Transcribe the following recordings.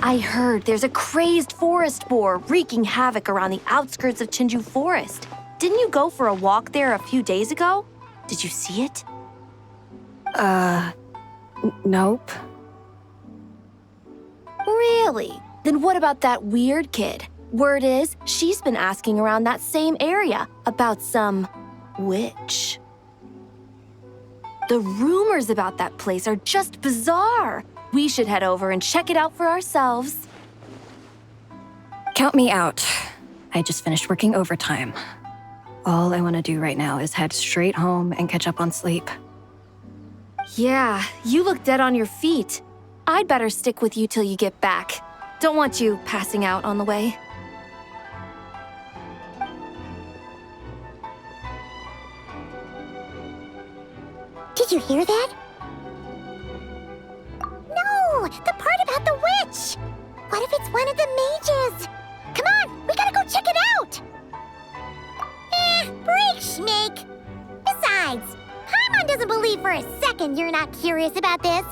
I heard there's a crazed forest boar wreaking havoc around the outskirts of Chinju Forest. Didn't you go for a walk there a few days ago? Did you see it? Nope. Really? Then what about that weird kid? Word is, she's been asking around that same area about some witch. The rumors about that place are just bizarre. We should head over and check it out for ourselves. Count me out. I just finished working overtime. All I want to do right now is head straight home and catch up on sleep. Yeah, you look dead on your feet. I'd better stick with you till you get back. Don't want you passing out on the way. Did you hear that? No! The part about the witch! What if it's one of the mages? Come on, we gotta go check it out! Break, Schmake! Besides, Paimon doesn't believe for a second you're not curious about this.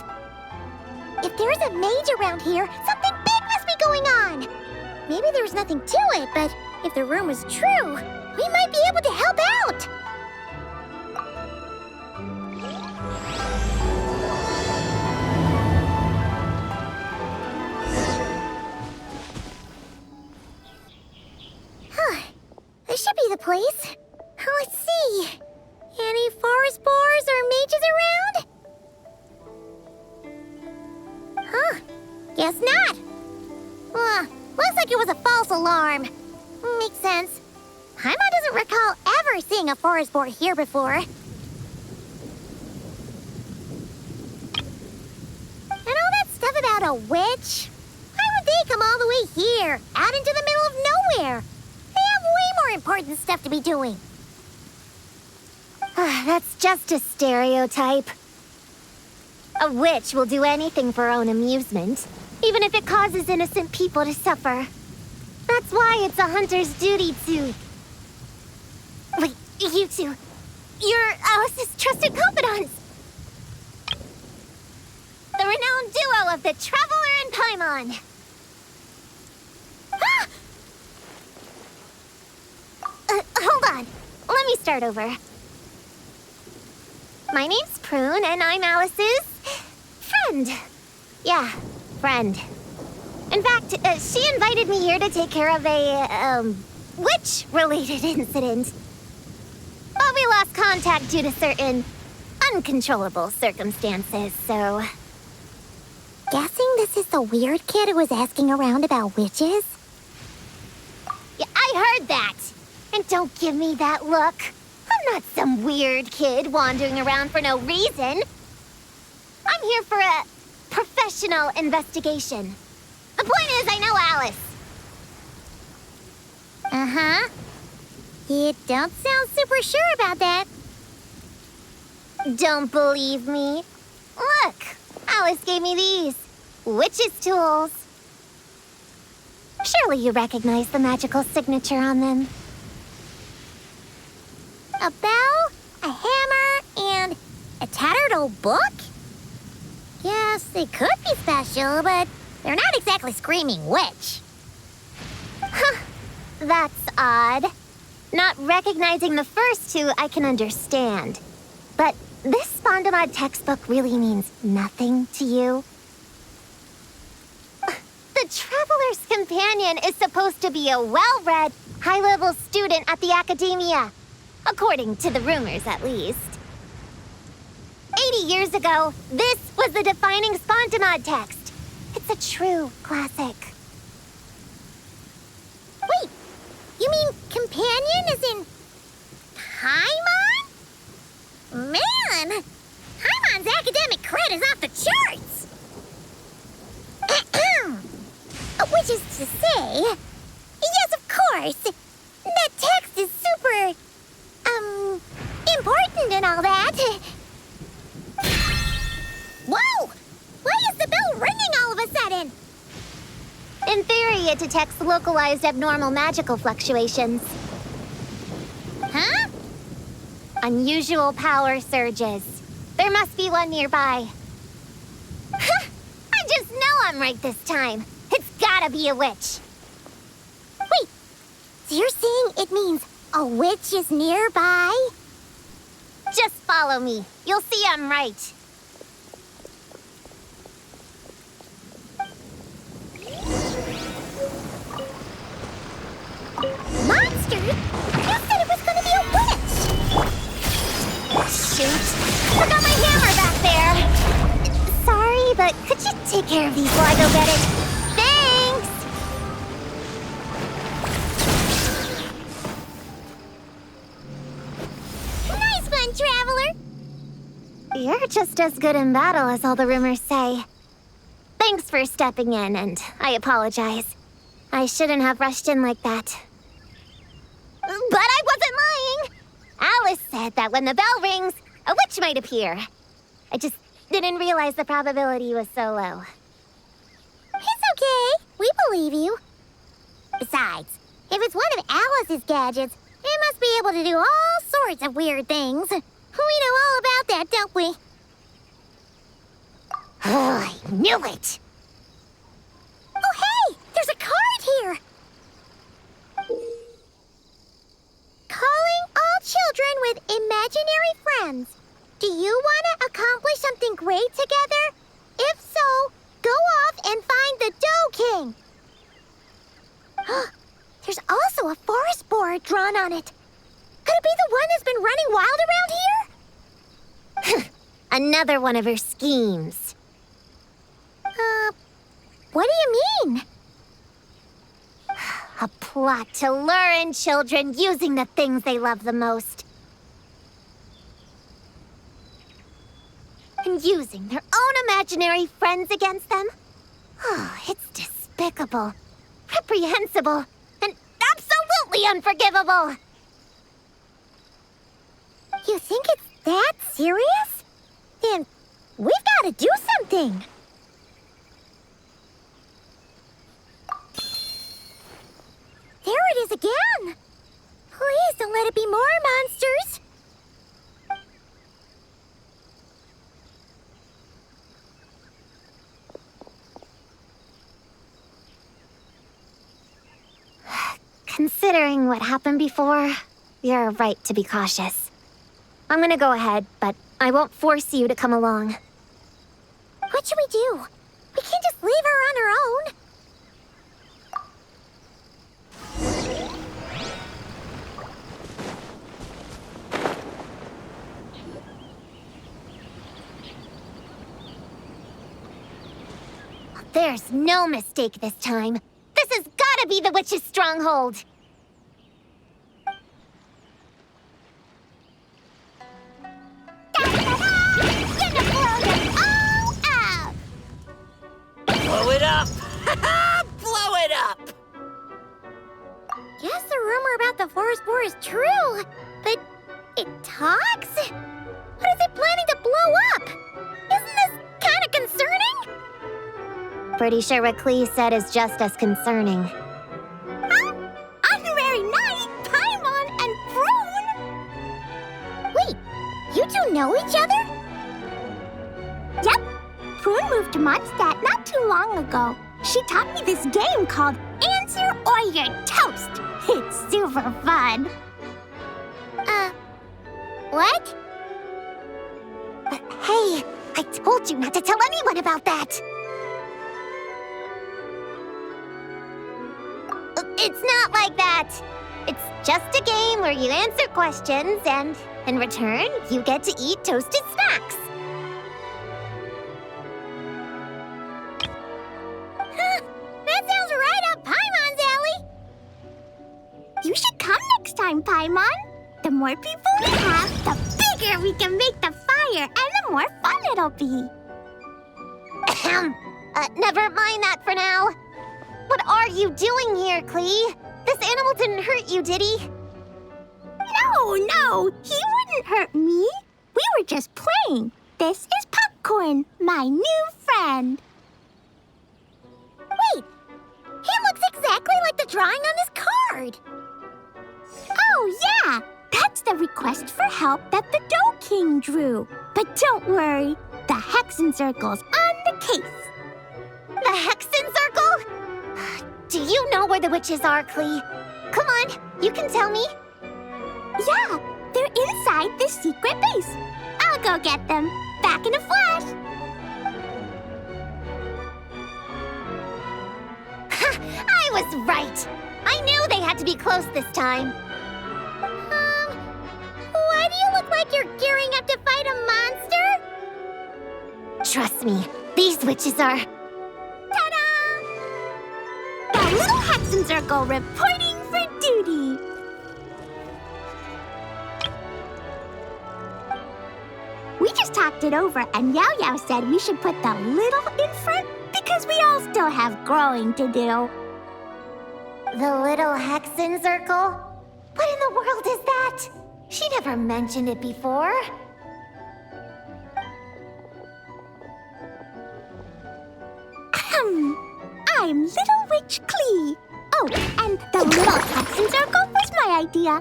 If there's a mage around here, something big must be going on! Maybe there's nothing to it, but if the rumor's true, we might be able to help out! This should be the place. Let's see. Any forest boars or mages around? Huh. Guess not. Looks like it was a false alarm. Makes sense. Paimon doesn't recall ever seeing a forest boar here before. And all that stuff about a witch? Why would they come all the way here, out into the middle of nowhere? Way more important stuff to be doing. That's just a stereotype. A witch will do anything for her own amusement, even if it causes innocent people to suffer. That's why it's a hunter's duty to... Wait, you two. You're Alice's trusted confidants. The renowned duo of the Traveler and Paimon. Ah! Hold on. Let me start over. My name's Prune, and I'm Alice's friend. Yeah, friend. In fact, she invited me here to take care of a, witch-related incident. But we lost contact due to certain uncontrollable circumstances, so... Guessing this is the weird kid who was asking around about witches? Yeah, I heard that! And don't give me that look. I'm not some weird kid wandering around for no reason. I'm here for a professional investigation. The point is, I know Alice. Uh-huh. You don't sound super sure about that. Don't believe me? Look, Alice gave me these. Witch's tools. Surely you recognize the magical signature on them. A bell, a hammer, and a tattered old book? Yes, they could be special, but they're not exactly screaming witch. Huh, that's odd. Not recognizing the first two I can understand. But this Spondamod textbook really means nothing to you? The Traveler's Companion is supposed to be a well-read, high-level student at the academia. According to the rumors, at least. 80 years ago, this was the defining Spondamod text. It's a true classic. Wait, you mean companion as in Paimon? Man, Paimon's academic cred is off the charts. Which is to say, yes, of course, that text is super... important and all that. Whoa! Why is the bell ringing all of a sudden? In theory, it detects localized abnormal magical fluctuations. Huh? Unusual power surges. There must be one nearby. I just know I'm right this time. It's gotta be a witch. Wait, so you're saying it means a witch is nearby? Just follow me. You'll see I'm right. Monster? You said it was gonna be a witch! Shoot! Forgot my hammer back there! Sorry, but could you take care of these while I go get it? Thanks! Nice one, Traveler! You're just as good in battle as all the rumors say. Thanks for stepping in, and I apologize. I shouldn't have rushed in like that. But I wasn't lying! Alice said that when the bell rings, a witch might appear. I just didn't realize the probability was so low. It's okay. We believe you. Besides, if it's one of Alice's gadgets, it must be able to do all sorts of weird things. We know all about that, don't we? Oh, I knew it! Oh, hey! There's a card here! Calling all children with imaginary friends. Do you want to accomplish something great together? If so, go off and find the Dough King. There's also a forest boar drawn on it. Could it be the one that's been running wild around here? Another one of her schemes. What do you mean? A plot to lure in children using the things they love the most. And using their own imaginary friends against them? Oh, it's despicable, reprehensible, and absolutely unforgivable! You think it's that serious? Then we've got to do something! There it is again! Please don't let it be more monsters! Considering what happened before, you're right to be cautious. I'm gonna go ahead, but I won't force you to come along. What should we do? We can't just leave her on her own. There's no mistake this time. This has gotta be the witch's stronghold. Blow it up! Blow it up! Guess the rumor about the forest boar is true, but it talks? What is it planning to blow up? Isn't this kind of concerning? Pretty sure what Klee said is just as concerning. Huh? Honorary Knight, Paimon, and Prune? Wait, you two know each other? Yep. Prune moved to Mondstadt not too long ago. She taught me this game called Answer or You're Toast. It's super fun. What? Hey, I told you not to tell anyone about that. It's not like that. It's just a game where you answer questions and, in return, you get to eat toasted snacks. That sounds right up Paimon's alley. You should come next time, Paimon. The more people we have, the bigger we can make the fire, and the more fun it'll be. Never mind that for now. What are you doing here, Klee? This animal didn't hurt you, did he? No, he wouldn't hurt me. We were just playing. This is Popcorn, my new friend. Wait, he looks exactly like the drawing on this card. Oh, yeah, that's the request for help that the Dough King drew. But don't worry, the Hexenzirkel's on the case. The Hexenzirkel? You know where the witches are, Klee. Come on, you can tell me. Yeah, they're inside the secret base. I'll go get them. Back in a flash. Ha! I was right. I knew they had to be close this time. Why do you look like you're gearing up to fight a monster? Trust me, these witches are... Ta-da! The Little Hexenzirkel reporting for duty. We just talked it over, and Yaoyao said we should put the little in front because we all still have growing to do. The Little Hexenzirkel? What in the world is that? She never mentioned it before. I'm Little Witch Klee. Oh, and the Little Hexenzirkel was my idea.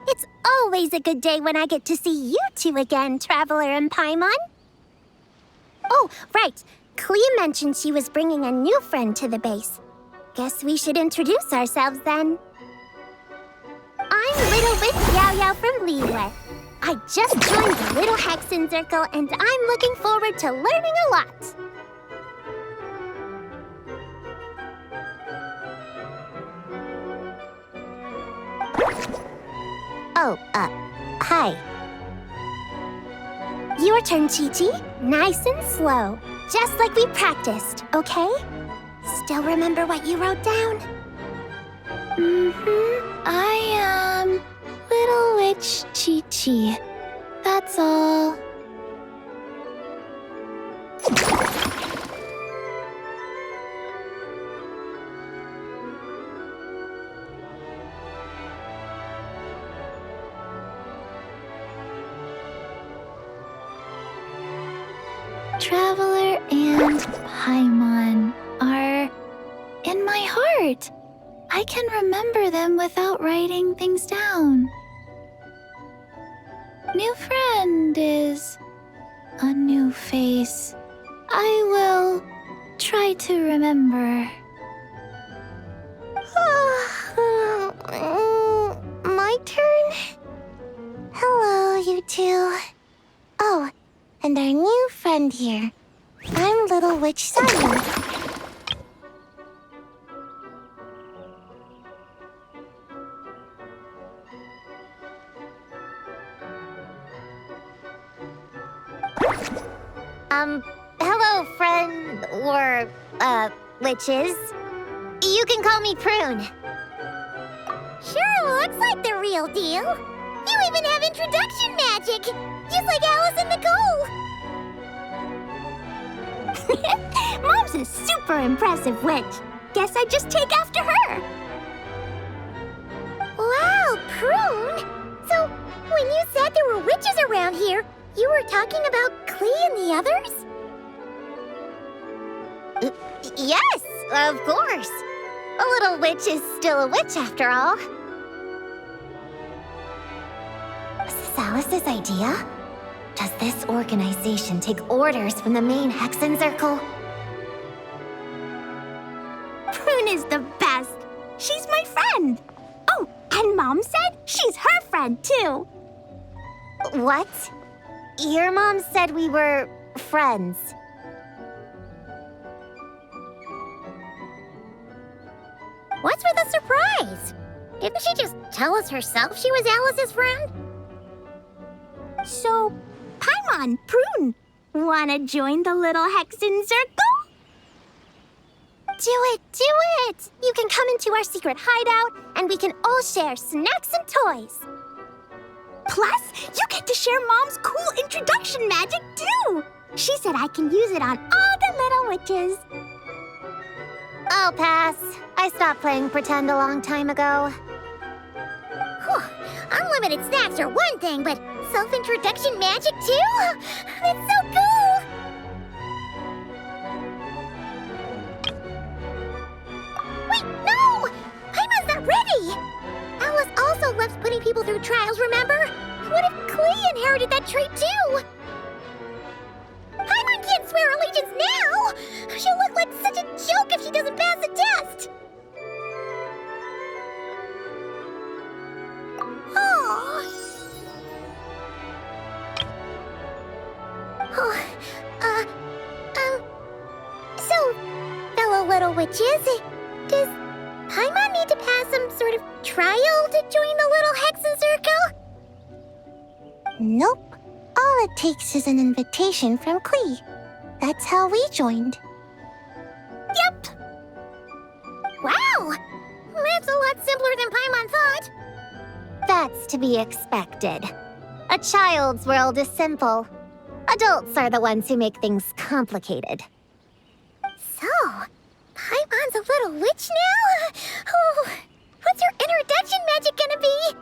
It's always a good day when I get to see you two again, Traveler and Paimon. Oh, right. Klee mentioned she was bringing a new friend to the base. Guess we should introduce ourselves then. I'm Little Witch Yaoyao from Liyue. I just joined the Little Hexenzirkel, and I'm looking forward to learning a lot. Oh, hi. Your turn, Qiqi. Nice and slow. Just like we practiced, okay? Still remember what you wrote down? I am Little Witch Qiqi. That's all. Traveler and Paimon are in my heart. I can remember them without writing things down. New friend is a new face. I will try to remember. My turn? Hello, you two. Oh, and our new friend here. I'm Little Witch Sayu. Hello, friend, or, witches. You can call me Prune. Sure looks like the real deal. You even have introduction magic, just like Alice and Nicole. Mom's a super impressive witch. Guess I just take after her. Wow, Prune! So, when you said there were witches around here, you were talking about Klee and the others? Yes, of course. A little witch is still a witch after all. Was this Alice's idea? Does this organization take orders from the main Hexenzirkel? Prune is the best. She's my friend. Oh, and Mom said she's her friend too. What? Your mom said we were friends. What's with the surprise? Didn't she just tell us herself she was Alice's friend? So, Paimon, Prune, wanna join the Little Hexenzirkel? Do it, do it! You can come into our secret hideout, and we can all share snacks and toys. Plus, you get to share Mom's cool introduction magic, too! She said I can use it on all the little witches. I'll pass. I stopped playing pretend a long time ago. Whew. Unlimited snacks are one thing, but self-introduction magic, too? That's so cool! Wait, no! Paimon's not ready! Alice also loves putting people through trials, remember? What if Klee inherited that trait too? Paimon can't swear allegiance now! She'll look like such a joke if she doesn't pass the test! So, fellow little witches, does Paimon need to pass some sort of trial to join the Little Hexenzirkel? Nope. All it takes is an invitation from Klee. That's how we joined. Yep. Wow! That's a lot simpler than Paimon thought. That's to be expected. A child's world is simple. Adults are the ones who make things complicated. So, Paimon's a little witch now? Oh, what's her introduction magic gonna be?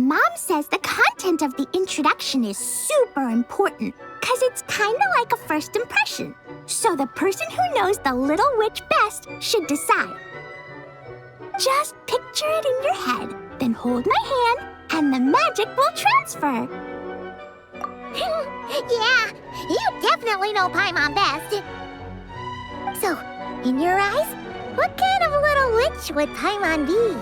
Mom says the content of the introduction is super important, because it's kind of like a first impression. So the person who knows the little witch best should decide. Just picture it in your head, then hold my hand, and the magic will transfer. Yeah, you definitely know Paimon best. So, in your eyes, what kind of little witch would Paimon be?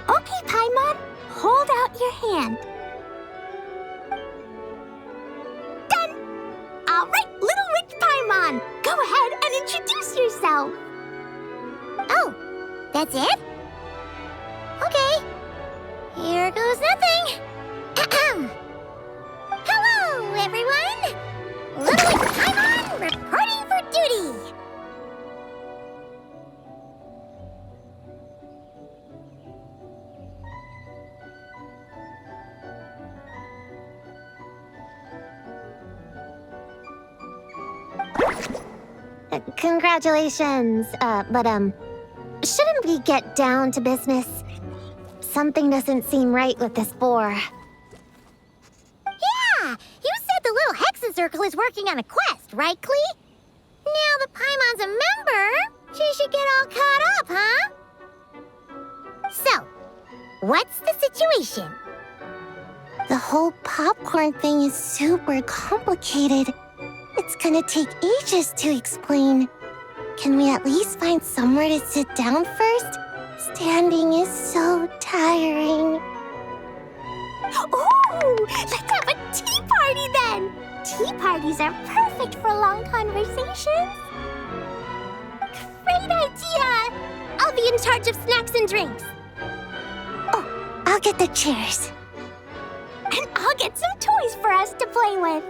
Okay, Paimon, hold out your hand. Done! All right, little witch Paimon, go ahead and introduce yourself. Oh, that's it? Okay, here goes nothing. Hello, everyone! Little Witch Paimon reporting for duty. Congratulations, but shouldn't we get down to business? Something doesn't seem right with this boar. Yeah! You said the Little Hexenzirkel is working on a quest, right, Klee? Now that Paimon's a member, she should get all caught up, huh? So, what's the situation? The whole popcorn thing is super complicated. It's gonna take ages to explain. Can we at least find somewhere to sit down first? Standing is so tiring. Ooh, let's have a tea party then! Tea parties are perfect for long conversations. Great idea! I'll be in charge of snacks and drinks. Oh, I'll get the chairs. And I'll get some toys for us to play with.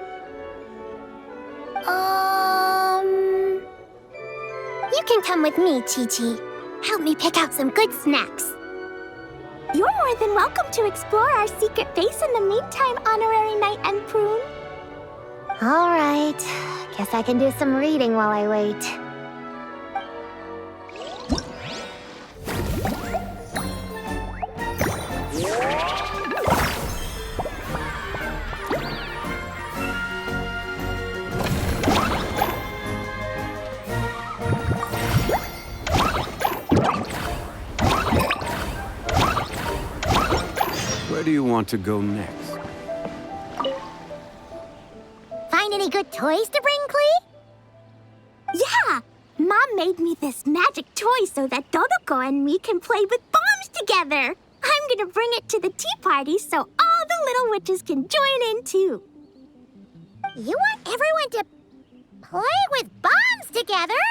You can come with me, Qiqi. Help me pick out some good snacks. You're more than welcome to explore our secret base in the meantime, Honorary Knight and Prune. All right. Guess I can do some reading while I wait. Where do you want to go next? Find any good toys to bring, Klee? Yeah! Mom made me this magic toy so that Dodoko and me can play with bombs together. I'm gonna bring it to the tea party so all the little witches can join in too. You want everyone to play with bombs together?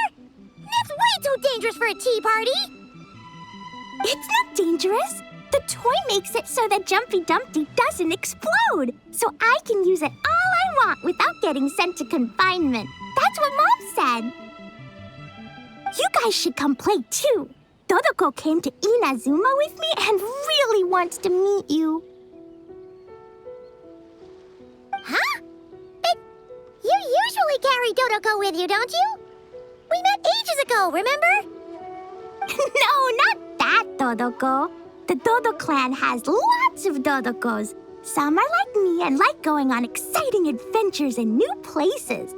That's way too dangerous for a tea party! It's not dangerous. The toy makes it so that Jumpy Dumpty doesn't explode, so I can use it all I want without getting sent to confinement. That's what Mom said. You guys should come play too. Dodoko came to Inazuma with me and really wants to meet you. Huh? But you usually carry Dodoko with you, don't you? We met ages ago, remember? No, not that Dodoko. The Dodo clan has lots of Dodokos. Some are like me and like going on exciting adventures in new places.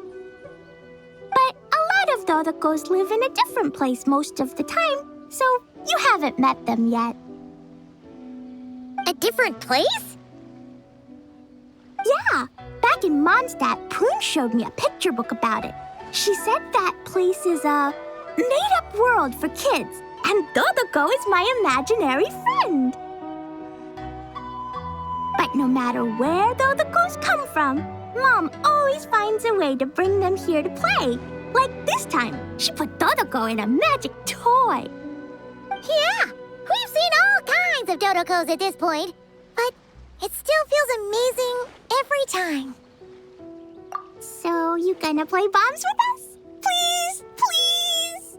But a lot of Dodokos live in a different place most of the time, so you haven't met them yet. A different place? Yeah, back in Mondstadt, Prune showed me a picture book about it. She said that place is a made-up world for kids, and Dodoko is my imaginary friend. But no matter where Dodokos come from, Mom always finds a way to bring them here to play. Like this time, she put Dodoko in a magic toy. Yeah, we've seen all kinds of Dodokos at this point, but it still feels amazing every time. So you gonna play bombs with us? Please, please!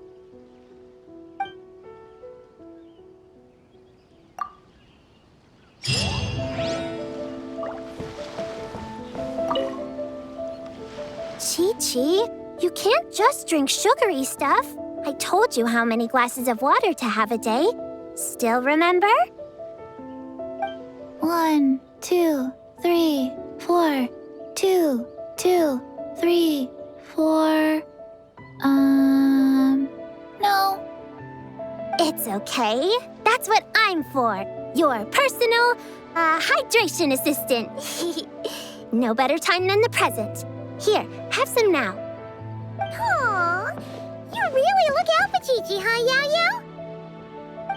Qiqi, you can't just drink sugary stuff. I told you how many glasses of water to have a day. Still remember? 1, 2, 3, 4. 2, 2, 3, 4. No. It's okay. That's what I'm for. Your personal hydration assistant. No better time than the present. Here, have some now. Aw, you really look out for Qiqi, huh, Yaoyao?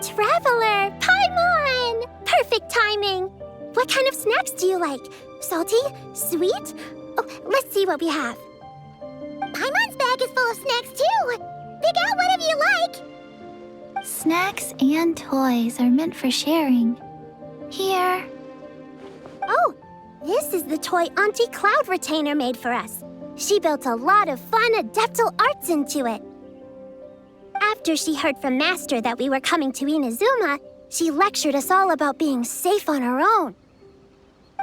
Traveler, Paimon! Perfect timing. What kind of snacks do you like? Salty? Sweet? Oh, let's see what we have. Paimon's bag is full of snacks, too. Pick out whatever you like. Snacks and toys are meant for sharing. Here. Oh, this is the toy Auntie Cloud Retainer made for us. She built a lot of fun adeptal arts into it. After she heard from Master that we were coming to Inazuma, she lectured us all about being safe on our own.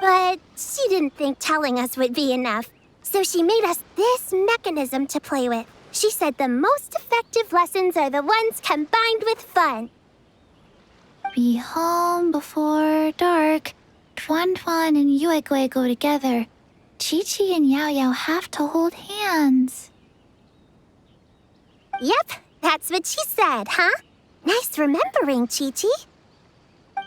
But she didn't think telling us would be enough, so she made us this mechanism to play with. She said the most effective lessons are the ones combined with fun. Be home before dark. Tuan Tuan and Yuegui go together. Qiqi and Yaoyao have to hold hands. Yep, that's what she said, huh? Nice remembering, Qiqi.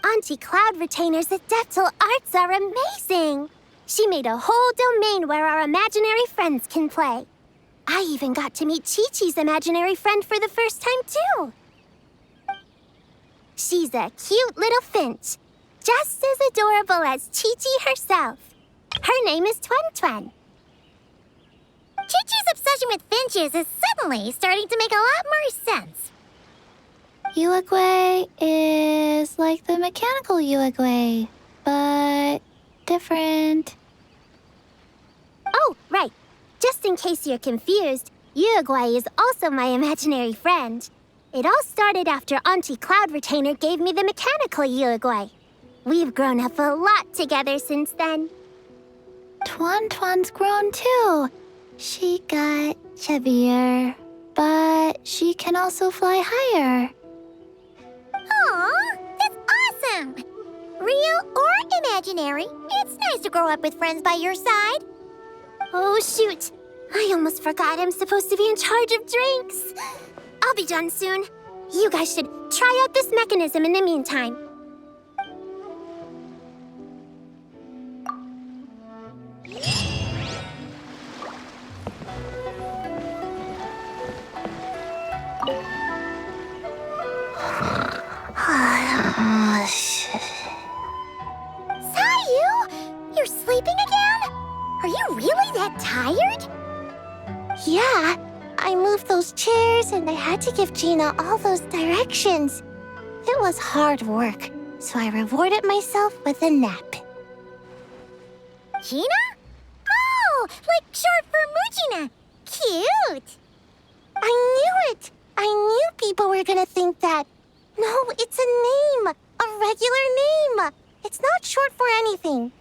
Auntie Cloud Retainer's adeptal arts are amazing. She made a whole domain where our imaginary friends can play. I even got to meet Qiqi's imaginary friend for the first time, too. She's a cute little finch, just as adorable as Qiqi herself. Her name is Tuan Tuan. Qiqi's obsession with finches is suddenly starting to make a lot more sense. Yuegui is like the mechanical Yuegui, but different. Oh, right. Just in case you're confused, Yuegui is also my imaginary friend. It all started after Auntie Cloud Retainer gave me the mechanical Yuegui. We've grown up a lot together since then. Tuan Tuan's grown too. She got chubbier, but she can also fly higher. Aw, that's awesome! Real or imaginary, it's nice to grow up with friends by your side. Oh, shoot. I almost forgot I'm supposed to be in charge of drinks. I'll be done soon. You guys should try out this mechanism in the meantime. Sayu! You're sleeping again? Are you really that tired? Yeah, I moved those chairs and I had to give Gina all those directions. It was hard work, so I rewarded myself with a nap. Gina? Oh, like short for Mujina. Cute. I knew it! I knew people were gonna think that. No, it's a name. A regular name. It's not short for anything.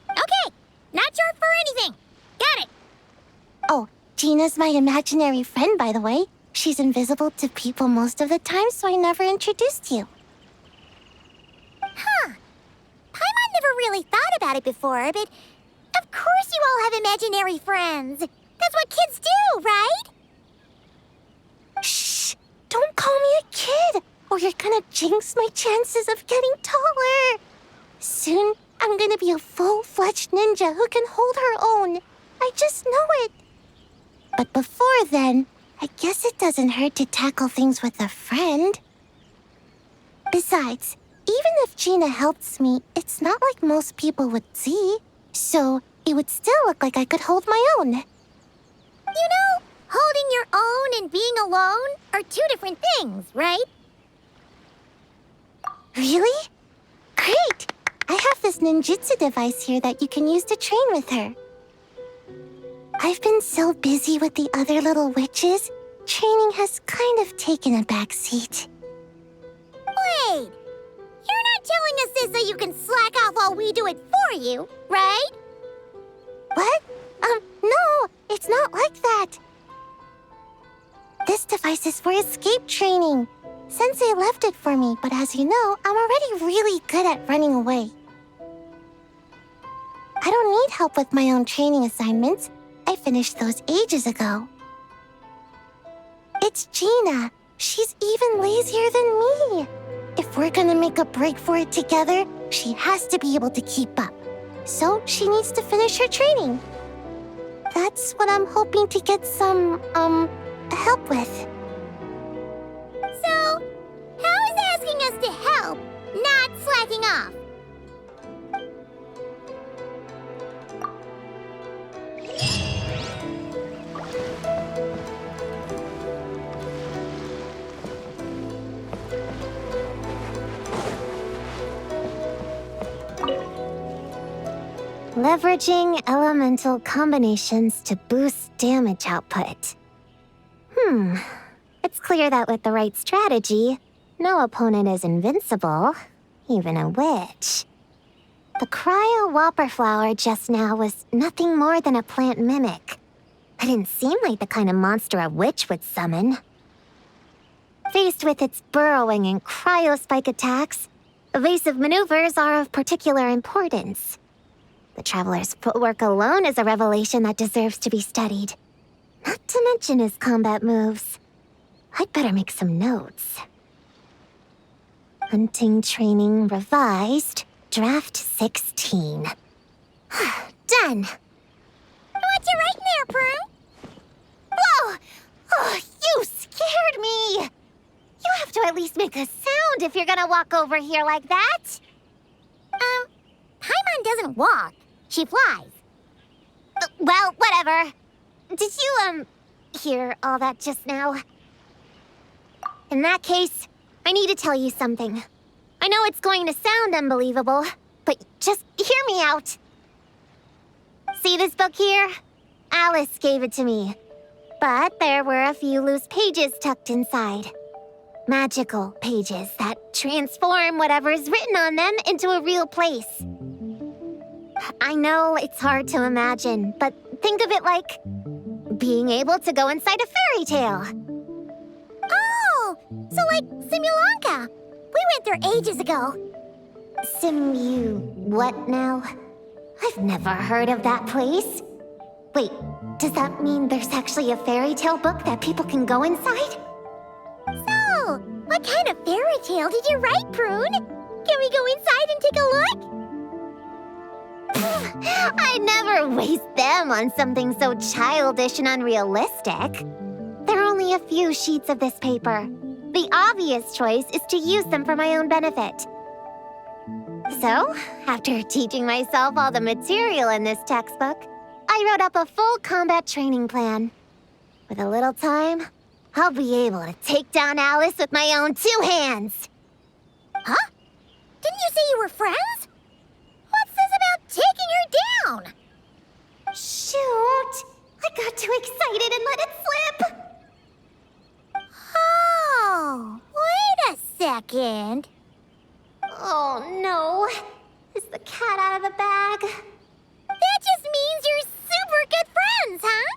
Okay, not short for anything. Got it. Oh, Gina's my imaginary friend, by the way. She's invisible to people most of the time, so I never introduced you. Huh. Paimon never really thought about it before, but of course you all have imaginary friends. That's what kids do, right? Shh! Don't call me a kid, or you're gonna jinx my chances of getting taller. soon, I'm gonna be a full-fledged ninja who can hold her own. I just know it. But before then, I guess it doesn't hurt to tackle things with a friend. Besides, even if Gina helps me, it's not like most people would see. So it would still look like I could hold my own. You know, holding your own and being alone are two different things, right? Really? Great! I have this ninjutsu device here that you can use to train with her. I've been so busy with the other little witches, training has kind of taken a back seat. Wait! You're not telling us this so you can slack off while we do it for you, right? What? No, it's not like that. This device is for escape training. Sensei left it for me, but as you know, I'm already really good at running away. I don't need help with my own training assignments. I finished those ages ago. It's Gina. She's even lazier than me. If we're gonna make a break for it together, she has to be able to keep up. So she needs to finish her training. That's what I'm hoping to get some, help with. So, how is asking us to help not slacking off? Leveraging elemental combinations to boost damage output. It's clear that with the right strategy, no opponent is invincible, even a witch. The cryo whopper flower just now was nothing more than a plant mimic. It didn't seem like the kind of monster a witch would summon. Faced with its burrowing and cryospike attacks, evasive maneuvers are of particular importance. The Traveler's footwork alone is a revelation that deserves to be studied. Not to mention his combat moves. I'd better make some notes. Hunting training revised, draft 16. Done! What you writing there, Prune? Whoa! Oh, you scared me! You have to at least make a sound if you're gonna walk over here like that. Paimon doesn't walk. She flies. Well, whatever. Did you, hear all that just now? In that case, I need to tell you something. I know it's going to sound unbelievable, but just hear me out. See this book here? Alice gave it to me. But there were a few loose pages tucked inside. Magical pages that transform whatever's written on them into a real place. I know it's hard to imagine, but think of it like being able to go inside a fairy tale. Oh, so like Simulanka. We went there ages ago. What now? I've never heard of that place. Wait, does that mean there's actually a fairy tale book that people can go inside? So, what kind of fairy tale did you write, Prune? Can we go inside and take a look? I'd never waste them on something so childish and unrealistic. There are only a few sheets of this paper. The obvious choice is to use them for my own benefit. So, after teaching myself all the material in this textbook, I wrote up a full combat training plan. With a little time, I'll be able to take down Alice with my own 2 hands. Huh? Didn't you say you were friends? What's this about taking her down? Shoot! I got too excited and let it slip! Oh, wait a second. Oh no! Is the cat out of the bag? That just means you're super good friends, huh?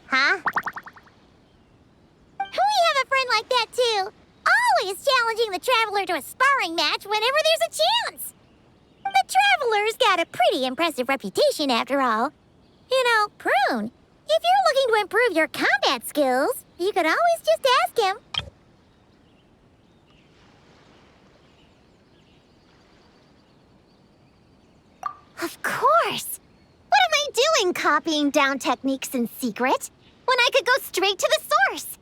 Huh? We have a friend like that too. Always challenging the Traveler to a sparring match whenever there's a chance. The Traveler's got a pretty impressive reputation after all. You know, Prune, if you're looking to improve your combat skills, you could always just ask him. Of course! What am I doing copying down techniques in secret when I could go straight to the source?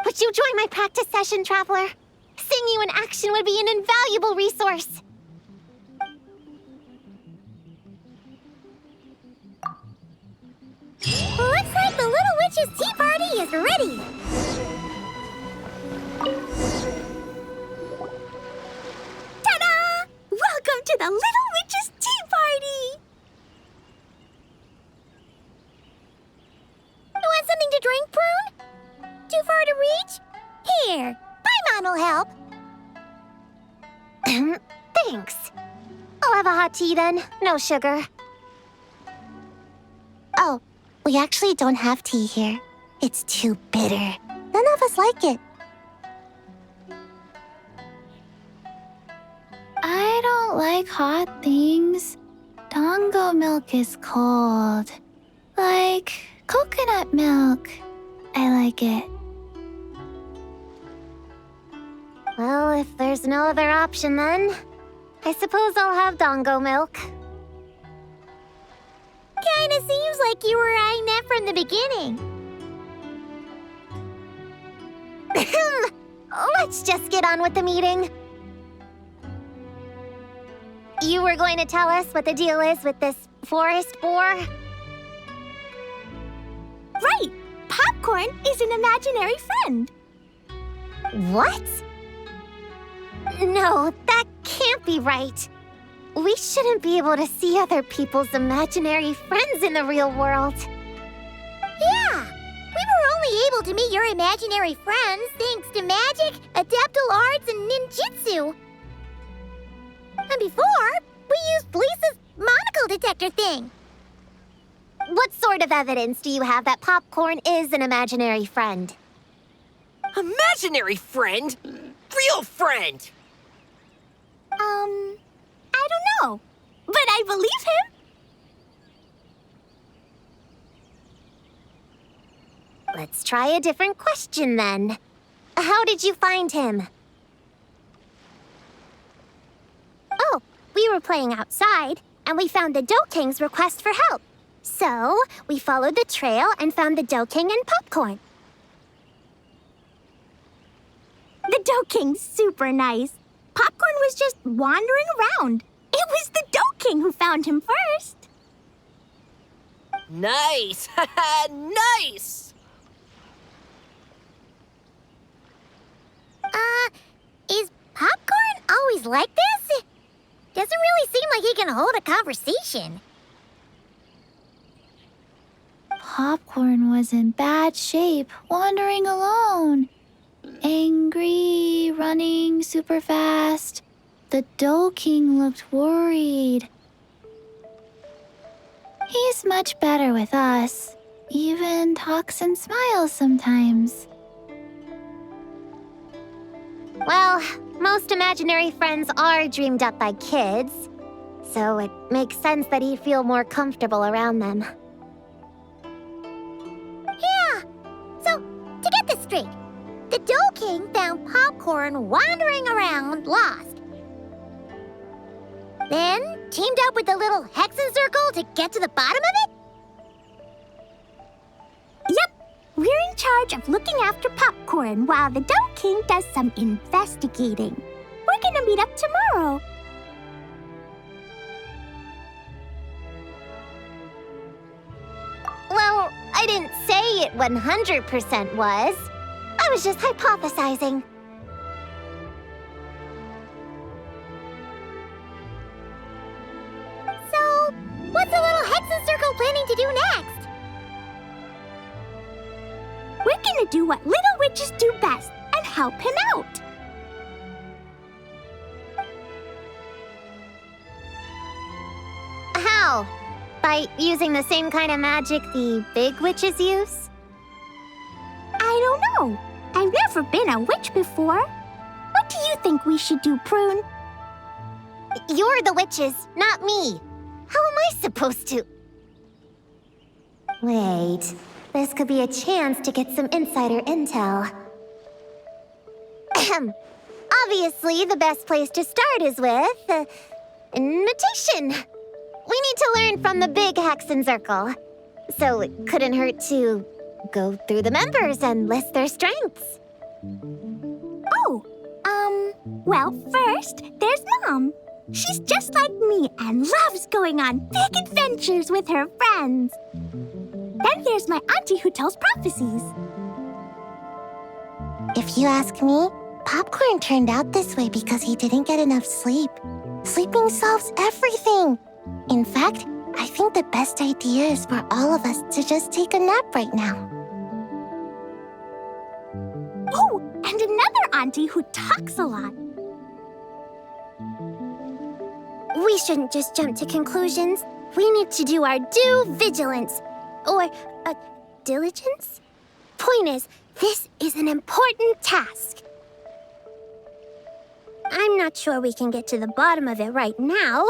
Would you join my practice session, Traveler? Seeing you in action would be an invaluable resource. Looks like the Little Witch's tea party is ready. Ta-da! Welcome to the Little Witch's tea party! You want something to drink, Prune? Too far to reach? Here, Paimon will help. Thanks. I'll have a hot tea then. No sugar. Oh, we actually don't have tea here. It's too bitter. None of us like it. I don't like hot things. Dango milk is cold. Like coconut milk. I like it. Well, if there's no other option then, I suppose I'll have Dango milk. Kinda seems like you were eyeing that from the beginning. Let's just get on with the meeting. You were going to tell us what the deal is with this forest boar? Right! Popcorn is an imaginary friend. What? No, that can't be right. We shouldn't be able to see other people's imaginary friends in the real world. Yeah! We were only able to meet your imaginary friends thanks to magic, adeptal arts, and ninjutsu. And before, we used Lisa's monocle detector thing. What sort of evidence do you have that Popcorn is an imaginary friend? Imaginary friend? Real friend! I don't know, but I believe him. Let's try a different question then. How did you find him? Oh, we were playing outside, and we found the Dough King's request for help. So, we followed the trail and found the Dough King and Popcorn. The Dough King's super nice. Popcorn was just wandering around. It was the Dough King who found him first. Nice! Nice! Is Popcorn always like this? Doesn't really seem like he can hold a conversation. Popcorn was in bad shape, wandering alone. Angry, running super fast. The Dough King looked worried. He's much better with us. Even talks and smiles sometimes. Well, most imaginary friends are dreamed up by kids, so it makes sense that he'd feel more comfortable around them. Yeah. So, to get this straight, the Dough King found Popcorn wandering around, lost. Then teamed up with the Little Hexenzirkel to get to the bottom of it? Yep. We're in charge of looking after Popcorn while the Dough King does some investigating. We're gonna meet up tomorrow. Well, I didn't say it 100% was. I was just hypothesizing. So, what's the Little Hexenzirkel planning to do next? We're gonna do what little witches do best and help him out. How? By using the same kind of magic the big witches use? I don't know. I've never been a witch before. What do you think we should do, Prune? You're the witches, not me. How am I supposed to? Wait, this could be a chance to get some insider intel. Obviously, the best place to start is with imitation. We need to learn from the big Hexenzirkel. So it couldn't hurt to go through the members and list their strengths. Oh, well, first, there's Mom. She's just like me and loves going on big adventures with her friends. Then there's my auntie who tells prophecies. If you ask me, Popcorn turned out this way because he didn't get enough sleep. Sleeping solves everything. In fact, I think the best idea is for all of us to just take a nap right now. Oh, and another auntie who talks a lot. We shouldn't just jump to conclusions. We need to do our due vigilance. Or, diligence? Point is, this is an important task. I'm not sure we can get to the bottom of it right now,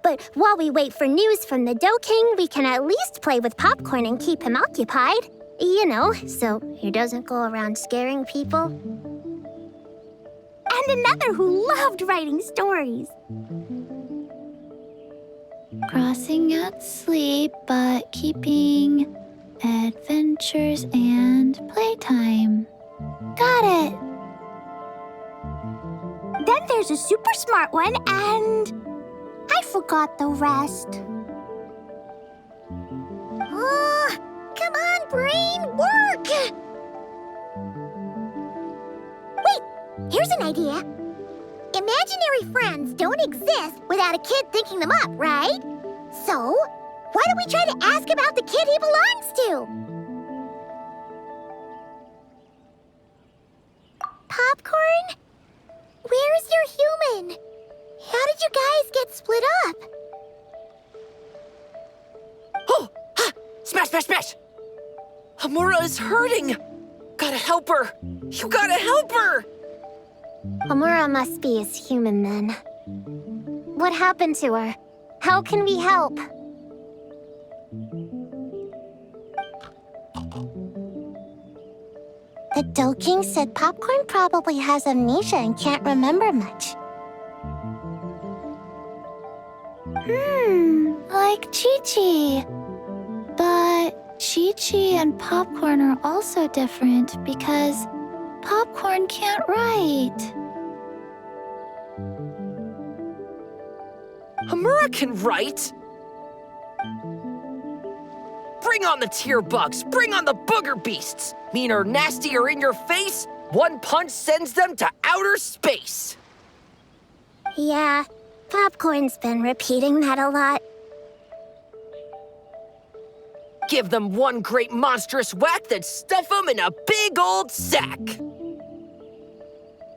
but while we wait for news from the Dough King, we can at least play with Popcorn and keep him occupied. You know, so he doesn't go around scaring people. And another who loved writing stories. Crossing out sleep, but keeping adventures and playtime. Got it! Then there's a super smart one, and I forgot the rest. Oh, come on, brain, work! Wait, here's an idea. Imaginary friends don't exist without a kid thinking them up, right? So, why don't we try to ask about the kid he belongs to? Popcorn? Where is your human? How did you guys get split up? Oh! Ha! Smash, smash, smash! Homura is hurting! Gotta help her! You gotta help her! Homura must be his human then. What happened to her? How can we help? The Dough King said Popcorn probably has amnesia and can't remember much. Like Qiqi. But Qiqi and Popcorn are also different because Popcorn can't write. Homura can write! Bring on the tear bugs! Bring on the booger beasts! Mean or nasty or in your face, one punch sends them to outer space! Yeah, Popcorn's been repeating that a lot. Give them one great monstrous whack, then stuff them in a big old sack!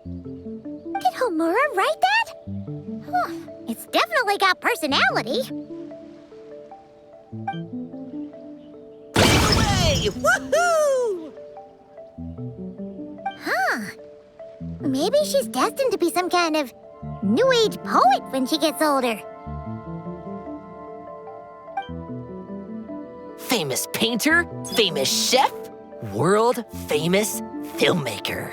Did Homura write that? Huh, it's definitely got personality. Hooray! Woohoo! Huh. Maybe she's destined to be some kind of New Age poet when she gets older. Famous painter, famous chef, world famous filmmaker.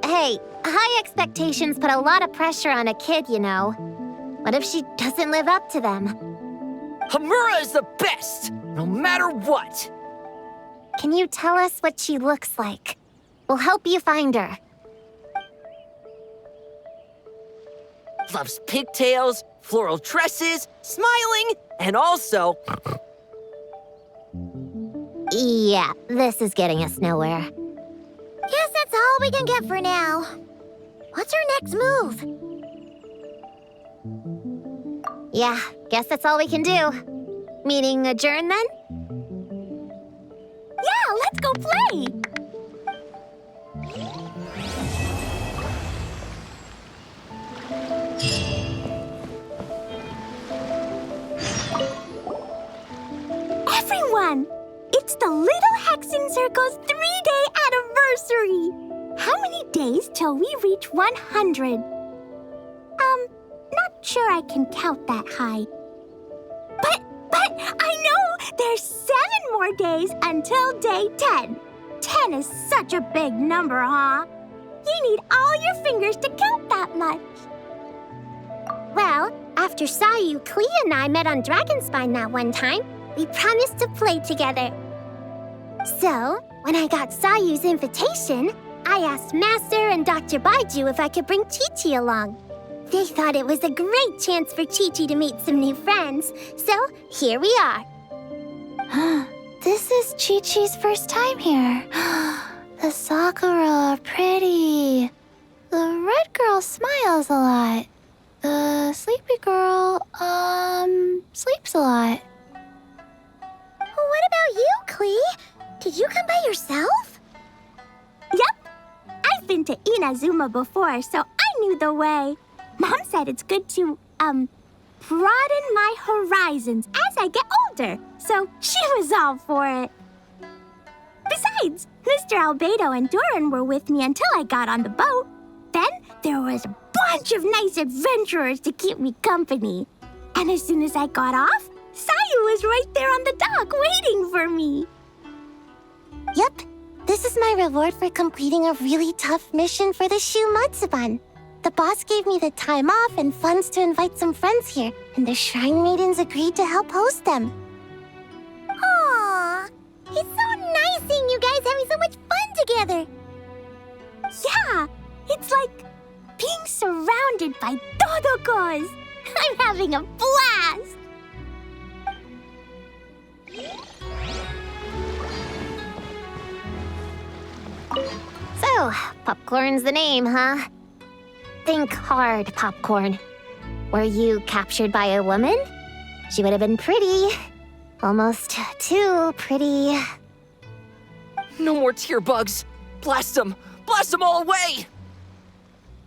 Hey, high expectations put a lot of pressure on a kid, you know. What if she doesn't live up to them? Homura is the best, no matter what. Can you tell us what she looks like? We'll help you find her. Loves pigtails, floral tresses, smiling, and also... Yeah, this is getting us nowhere. Guess that's all we can get for now. What's her next move? Yeah, guess that's all we can do. Meeting adjourn then? Yeah, let's go play! Everyone! It's the Little Hexenzirkel's 3-day anniversary! How many days till we reach 100? Not sure I can count that high. But I know there's 7 more days until day 10. 10 is such a big number, huh? You need all your fingers to count that much. Well, after Sayu, Klee, and I met on Dragonspine that one time, we promised to play together. So, when I got Sayu's invitation, I asked Master and Dr. Baiju if I could bring Qiqi along. They thought it was a great chance for Qiqi to meet some new friends, so here we are. This is Qiqi's first time here. The Sakura are pretty. The red girl smiles a lot. The sleepy girl, sleeps a lot. What about you, Klee? Did you come by yourself? Yep. I've been to Inazuma before, so I knew the way. Mom said it's good to, broaden my horizons as I get older, so she was all for it. Besides, Mr. Albedo and Doran were with me until I got on the boat. Then there was a bunch of nice adventurers to keep me company. And as soon as I got off, Sayu was right there on the dock waiting for me. Yep. This is my reward for completing a really tough mission for the Shu Matsuban. The boss gave me the time off and funds to invite some friends here, and the Shrine Maidens agreed to help host them. Aww, It's so nice seeing you guys having so much fun together. yeah, it's like being surrounded by Dodokos. I'm having a blast. So, popcorn's the name, huh? Think hard, Popcorn. Were you captured by a woman? She would have been pretty. Almost too pretty. No more tear bugs. Blast them! Blast them all away!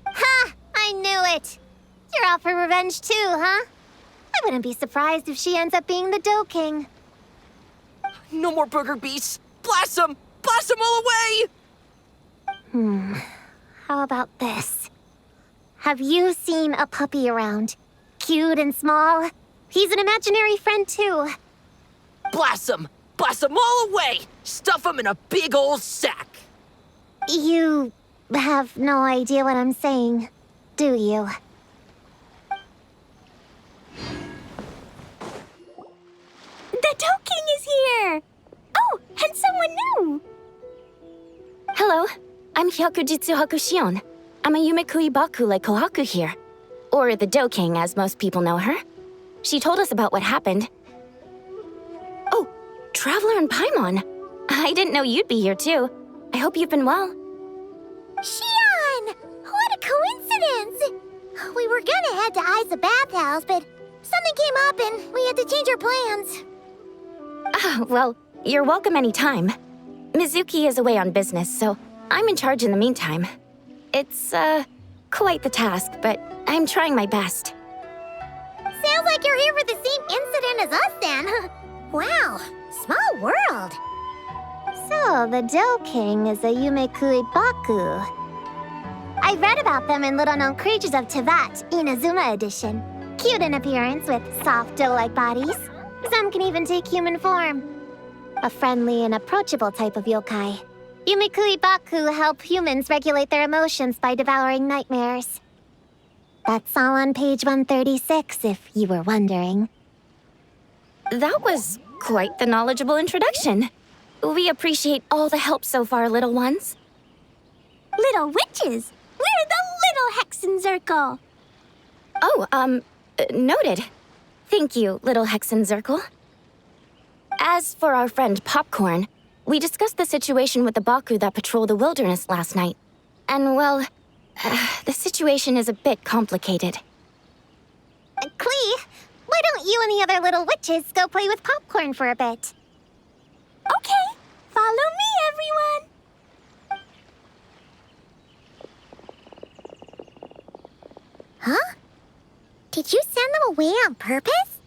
Ha! I knew it! You're out for revenge too, huh? I wouldn't be surprised if she ends up being the Dough King. No more booger beasts! Blast them! Blast them all away! How about this? Have you seen a puppy around? Cute and small? He's an imaginary friend too. Blast them! Blast them all away! Stuff them in a big old sack! You have no idea what I'm saying, do you? The Dough King is here! Oh, and someone new! Hello, I'm Hyakujitsuhaku Shion. I'm a Yumekui Baku like Kohaku here. Or the Dough King, as most people know her. She told us about what happened. Oh, Traveler and Paimon. I didn't know you'd be here too. I hope you've been well. Shion! What a coincidence! We were gonna head to Aiza Bathhouse, but something came up and we had to change our plans. Ah, well, you're welcome anytime. Mizuki is away on business, so I'm in charge in the meantime. It's, quite the task, but I'm trying my best. Sounds like you're here for the same incident as us then. Wow, small world. So, the Dough King is a Yumekui Baku. I read about them in Little Known Creatures of Tevat, Inazuma edition. Cute in appearance with soft dough-like bodies. Some can even take human form. A friendly and approachable type of yokai. Yumekui Baku help humans regulate their emotions by devouring nightmares. That's all on page 136, if you were wondering. That was quite the knowledgeable introduction. We appreciate all the help so far, little ones. Little witches! We're the Little Hexenzirkel! Oh, noted. Thank you, Little Hexenzirkel. As for our friend Popcorn, we discussed the situation with the Baku that patrol the wilderness last night. And, well, the situation is a bit complicated. Klee, why don't you and the other little witches go play with Popcorn for a bit? Okay, follow me, everyone! Huh? Did you send them away on purpose?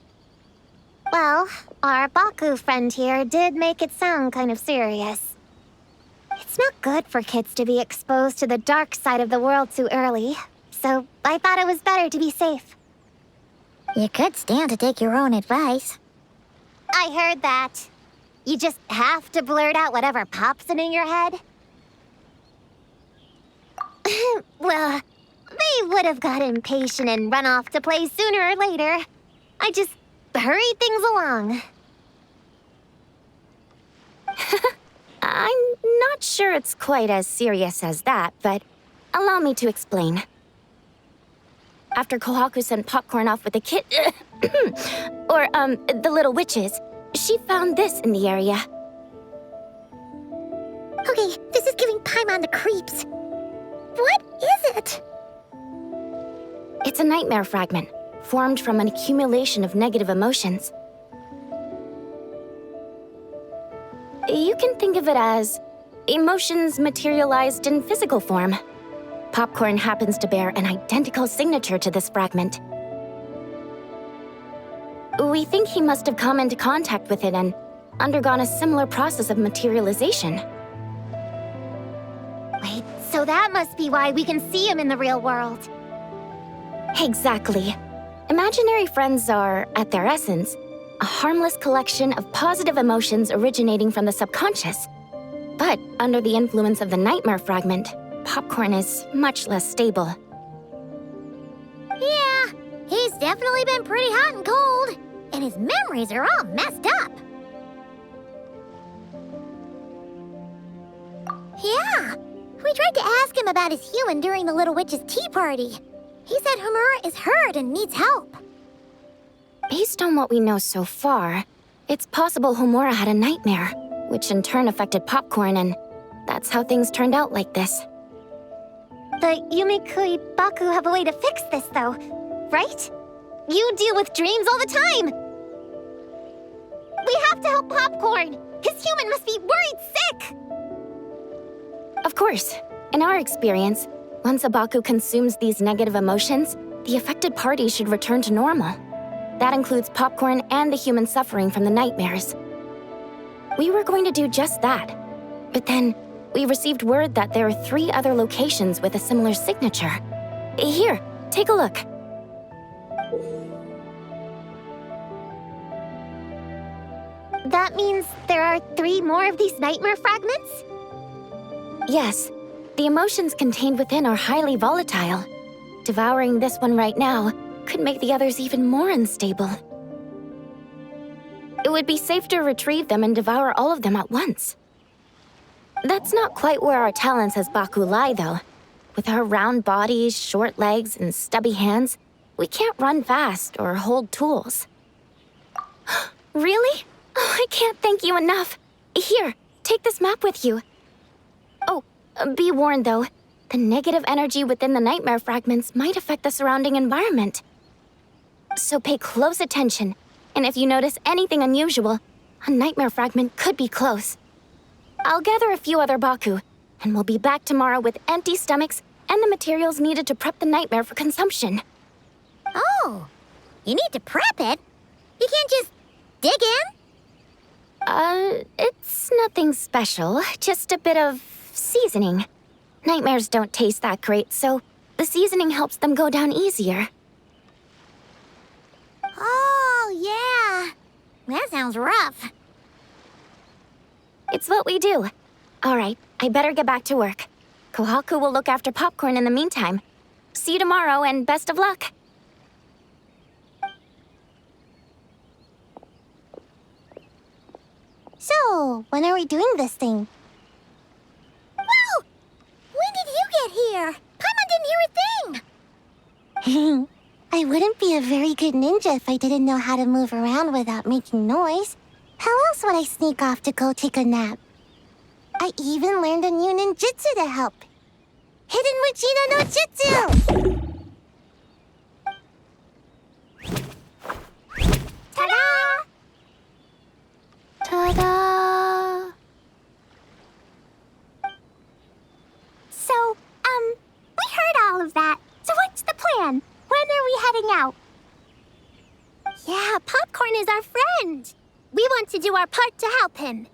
Well, our Baku friend here did make it sound kind of serious. It's not good for kids to be exposed to the dark side of the world too early, so I thought it was better to be safe. You could stand to take your own advice. I heard that. You just have to blurt out whatever pops in your head? Well, they would have got impatient and run off to play sooner or later. I just hurried things along. I'm not sure it's quite as serious as that, but allow me to explain. After Kohaku sent Popcorn off with the kid... or, the little witches, she found this in the area. Okay, this is giving Paimon the creeps. What is it? It's a Nightmare Fragment, formed from an accumulation of negative emotions. You can think of it as emotions materialized in physical form. Popcorn happens to bear an identical signature to this fragment. We think he must have come into contact with it and undergone a similar process of materialization. Wait, so that must be why we can see him in the real world. Exactly. Imaginary friends are, at their essence, a harmless collection of positive emotions originating from the subconscious. But under the influence of the Nightmare Fragment, Popcorn is much less stable. Yeah, he's definitely been pretty hot and cold. And his memories are all messed up. Yeah, we tried to ask him about his human during the Little Witch's tea party. He said Homura is hurt and needs help. Based on what we know so far, it's possible Homura had a nightmare, which in turn affected Popcorn, and that's how things turned out like this. The Yumikui Baku have a way to fix this, though, right? You deal with dreams all the time! We have to help Popcorn! His human must be worried sick! Of course. In our experience, once a Baku consumes these negative emotions, the affected party should return to normal. That includes Popcorn and the human suffering from the nightmares. We were going to do just that. But then, we received word that there are 3 other locations with a similar signature. Here, take a look. That means there are 3 more of these nightmare fragments? Yes, the emotions contained within are highly volatile. Devouring this one right now could make the others even more unstable. It would be safe to retrieve them and devour all of them at once. That's not quite where our talents as Baku lie, though. With our round bodies, short legs, and stubby hands, we can't run fast or hold tools. Really? Oh, I can't thank you enough. Here, take this map with you. Oh, be warned, though. The negative energy within the nightmare fragments might affect the surrounding environment. So pay close attention, and if you notice anything unusual, a nightmare fragment could be close. I'll gather a few other Baku, and we'll be back tomorrow with empty stomachs and the materials needed to prep the nightmare for consumption. Oh, you need to prep it? You can't just dig in? It's nothing special, just a bit of seasoning. Nightmares don't taste that great, so the seasoning helps them go down easier. Oh, yeah. That sounds rough. It's what we do. All right, I better get back to work. Kohaku will look after Popcorn in the meantime. See you tomorrow, and best of luck. So, when are we doing this thing? Well, when did you get here? Paimon didn't hear a thing. I wouldn't be a very good ninja if I didn't know how to move around without making noise. How else would I sneak off to go take a nap? I even learned a new ninjutsu to help. Hidden Wujina no Jutsu! Ta-da! Ta-da! So, we heard all of that. So what's the plan? When are we heading out? Yeah, Popcorn is our friend. We want to do our part to help him.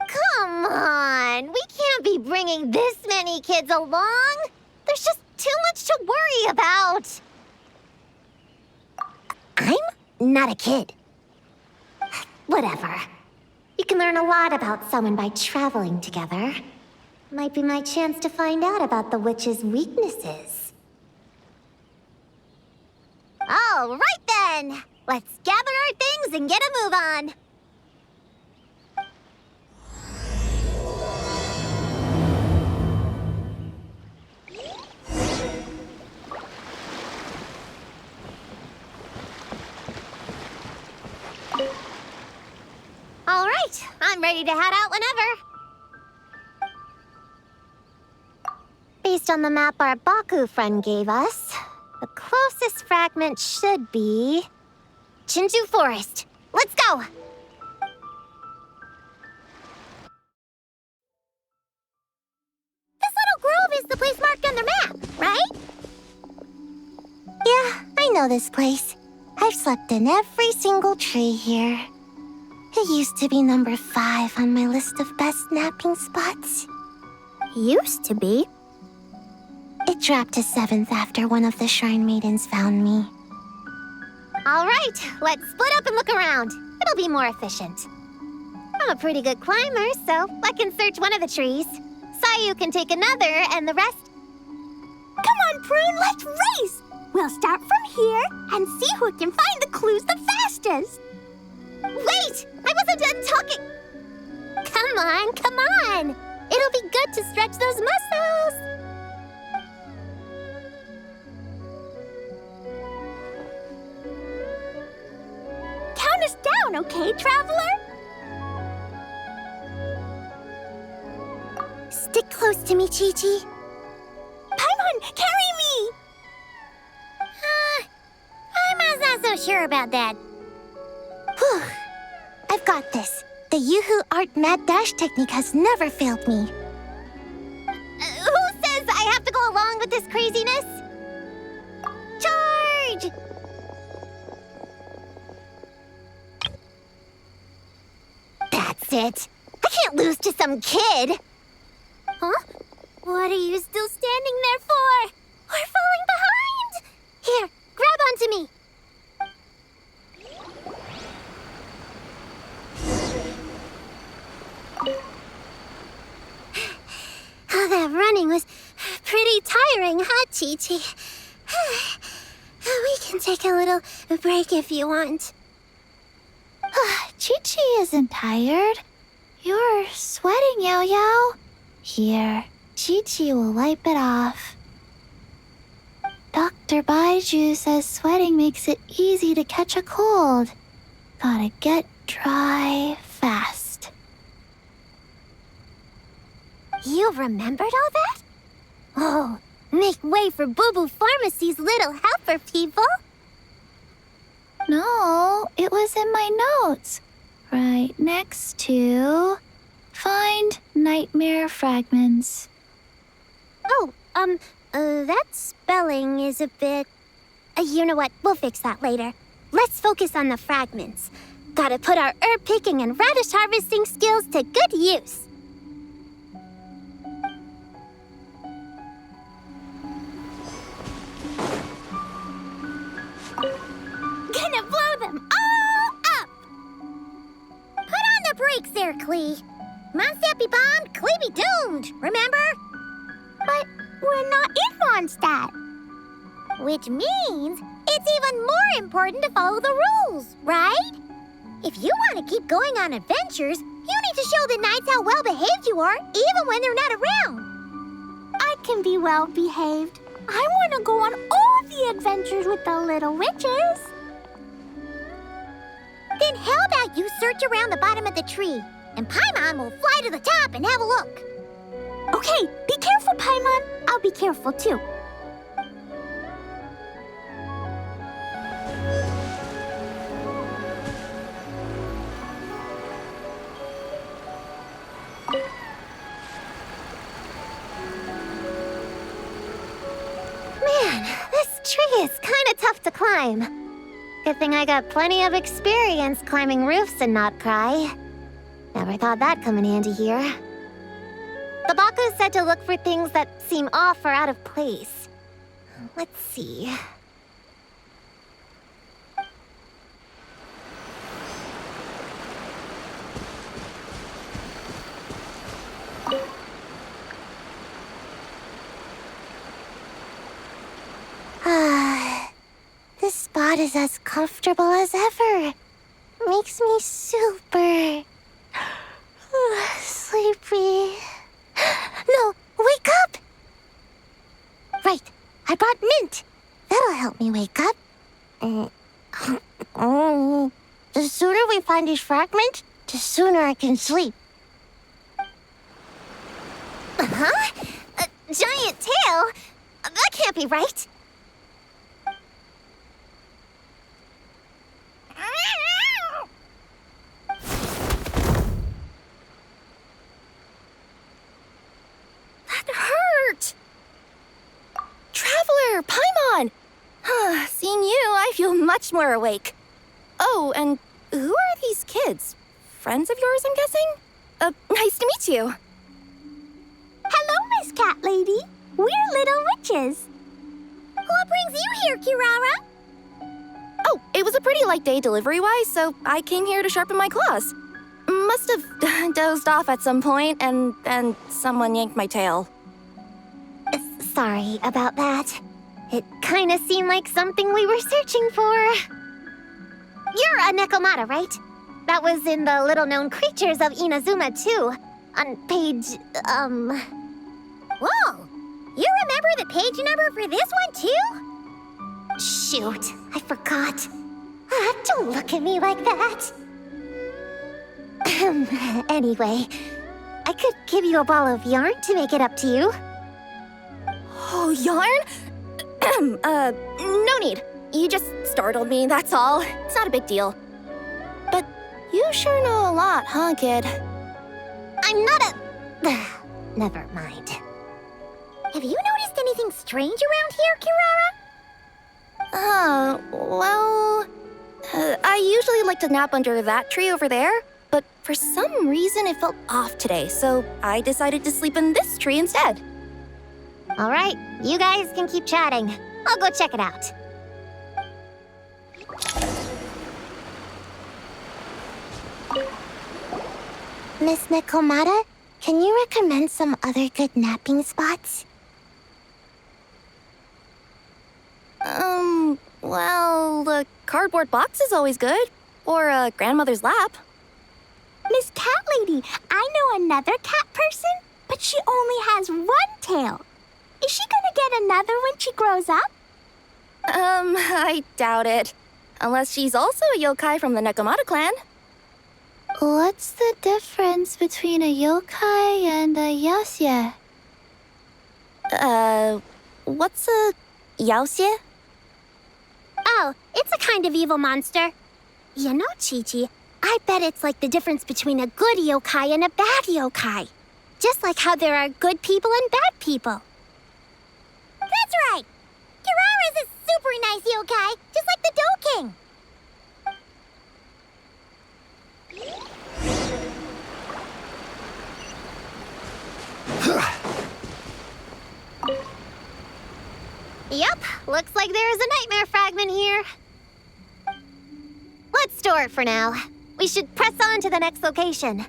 Come on, we can't be bringing this many kids along. There's just too much to worry about. I'm not a kid. Whatever. You can learn a lot about someone by traveling together. Might be my chance to find out about the witch's weaknesses. All right then! Let's gather our things and get a move on. All right, I'm ready to head out whenever. Based on the map our Baku friend gave us, the closest fragment should be Chinju Forest. Let's go! This little grove is the place marked on the map, right? Yeah, I know this place. I've slept in every single tree here. It used to be number 5 on my list of best napping spots. Used to be? It dropped to 7th after one of the Shrine Maidens found me. All right, let's split up and look around. It'll be more efficient. I'm a pretty good climber, so I can search one of the trees. Sayu can take another, and the rest... Come on, Prune, let's race! We'll start from here and see who can find the clues the fastest. Wait! I wasn't done talking! Come on! It'll be good to stretch those muscles! Count us down, okay, traveler? Stick close to me, Qiqi. Paimon, carry me! I'm not so sure about that. Whew. I've got this. The Yoo-Hoo Art Mad Dash technique has never failed me. Who says I have to go along with this craziness? Charge! That's it. I can't lose to some kid. Huh? What are you still standing there for? We're falling behind! Here, grab onto me. Oh, that running was pretty tiring, huh, Qiqi? We can take a little break if you want. Qiqi isn't tired. You're sweating, Yaoyao. Here, Qiqi will wipe it off. Dr. Baiju says sweating makes it easy to catch a cold. Gotta get dry fast. You remembered all that? Oh, make way for Boo Boo Pharmacy's little helper, people. No, it was in my notes. Right next to... Find Nightmare Fragments. Oh, that spelling is a bit... you know what? We'll fix that later. Let's focus on the fragments. Gotta put our herb picking and radish harvesting skills to good use. Gonna blow them all up! Put on the brakes there, Klee. Mondstadt be bombed, Klee be doomed, remember? But we're not in Mondstadt. Which means it's even more important to follow the rules, right? If you want to keep going on adventures, you need to show the knights how well-behaved you are, even when they're not around. I can be well behaved. I want to go on all the adventures with the little witches. Then how about you search around the bottom of the tree, and Paimon will fly to the top and have a look. Okay, be careful, Paimon. I'll be careful too. Man, this tree is kind of tough to climb. Good thing I got plenty of experience climbing roofs and not cry. Never thought that'd come in handy here. The Baku said to look for things that seem off or out of place. Let's see. spot is as comfortable as ever. Makes me super sleepy. No, wake up! Right, I brought mint. That'll help me wake up. The sooner we find his fragment, the sooner I can sleep. Huh? A giant tail? That can't be right. That hurt! Traveler, Paimon! Seeing you, I feel much more awake. Oh, and who are these kids? Friends of yours, I'm guessing? Nice to meet you. Hello, Miss Cat Lady. We're little witches. What brings you here, Kirara? Oh, it was a pretty light day delivery-wise, so I came here to sharpen my claws. Must have dozed off at some point, and then someone yanked my tail. Sorry about that. It kind of seemed like something we were searching for. You're a Nekomata, right? That was in the little-known creatures of Inazuma, too. On page, Whoa! You remember the page number for this one, too? Shoot, I forgot. Don't look at me like that. Anyway, I could give you a ball of yarn to make it up to you. Oh, yarn? No need. You just startled me, that's all. It's not a big deal. But you sure know a lot, huh, kid? I'm not a... Never mind. Have you noticed anything strange around here, Kirara? Well... I usually like to nap under that tree over there, but for some reason it felt off today, so I decided to sleep in this tree instead. All right, you guys can keep chatting. I'll go check it out. Miss Nekomata, can you recommend some other good napping spots? Well, the cardboard box is always good. Or a grandmother's lap. Miss Cat Lady, I know another cat person, but she only has one tail. Is she gonna get another when she grows up? I doubt it. Unless she's also a yokai from the Nekomata clan. What's the difference between a yokai and a yaoxie? What's a yaoxie? Oh, it's a kind of evil monster. You know, Qiqi, I bet it's like the difference between a good yokai and a bad yokai. Just like how there are good people and bad people. That's right! Kirara's a super nice yokai, just like the Dough King. Yep, looks like there's a Nightmare Fragment here. Let's store it for now. We should press on to the next location.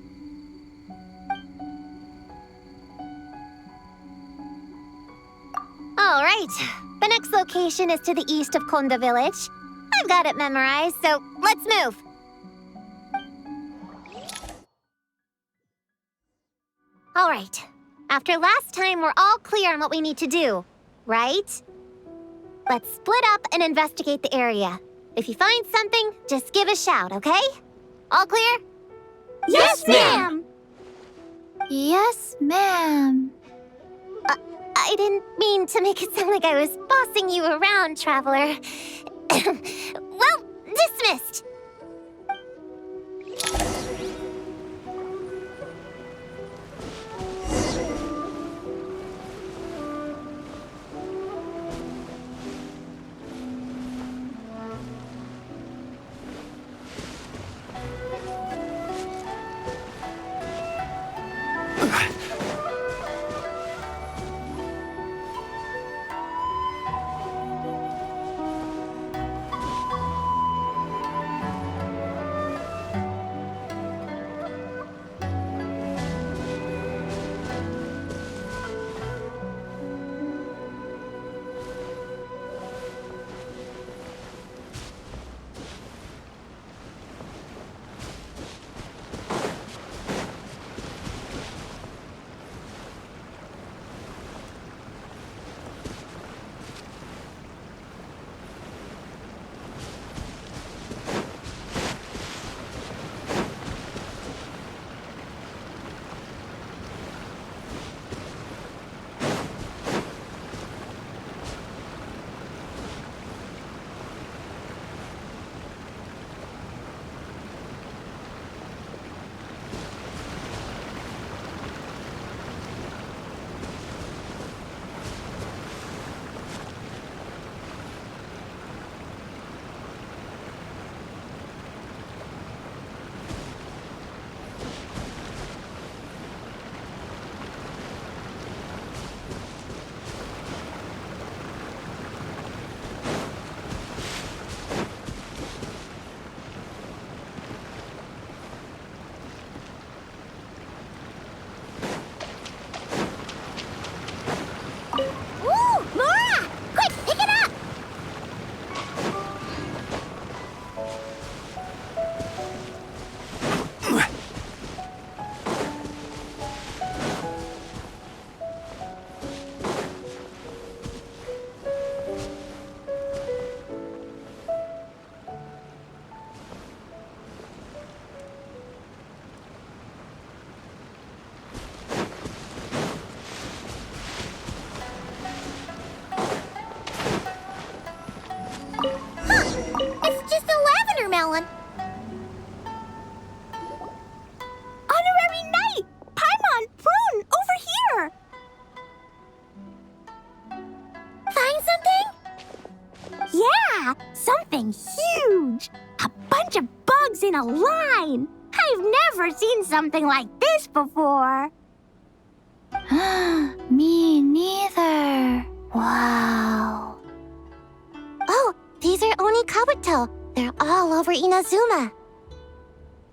All right, the next location is to the east of Konda Village. I've got it memorized, so let's move. All right, after last time, we're all clear on what we need to do, right? Let's split up and investigate the area. If you find something, just give a shout, okay? All clear? Yes, ma'am! Yes, ma'am. I didn't mean to make it sound like I was bossing you around, Traveler. Well, dismissed. Yeah, something huge. A bunch of bugs in a line. I've never seen something like this before. Me neither. Wow. Oh, these are Onikabuto. They're all over Inazuma.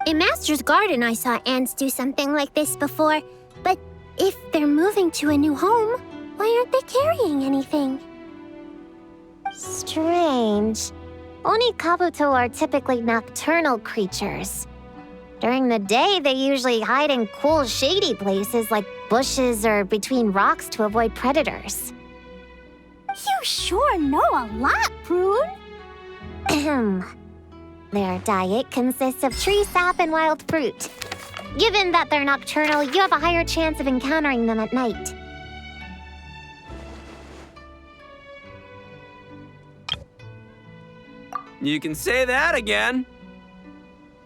In Master's Garden, I saw ants do something like this before. But if they're moving to a new home, why aren't they carrying anything? Strange. Onikabuto are typically nocturnal creatures. During the day, they usually hide in cool, shady places like bushes or between rocks to avoid predators. You sure know a lot, Prune. Ahem. Their diet consists of tree sap and wild fruit. Given that they're nocturnal, you have a higher chance of encountering them at night. You can say that again.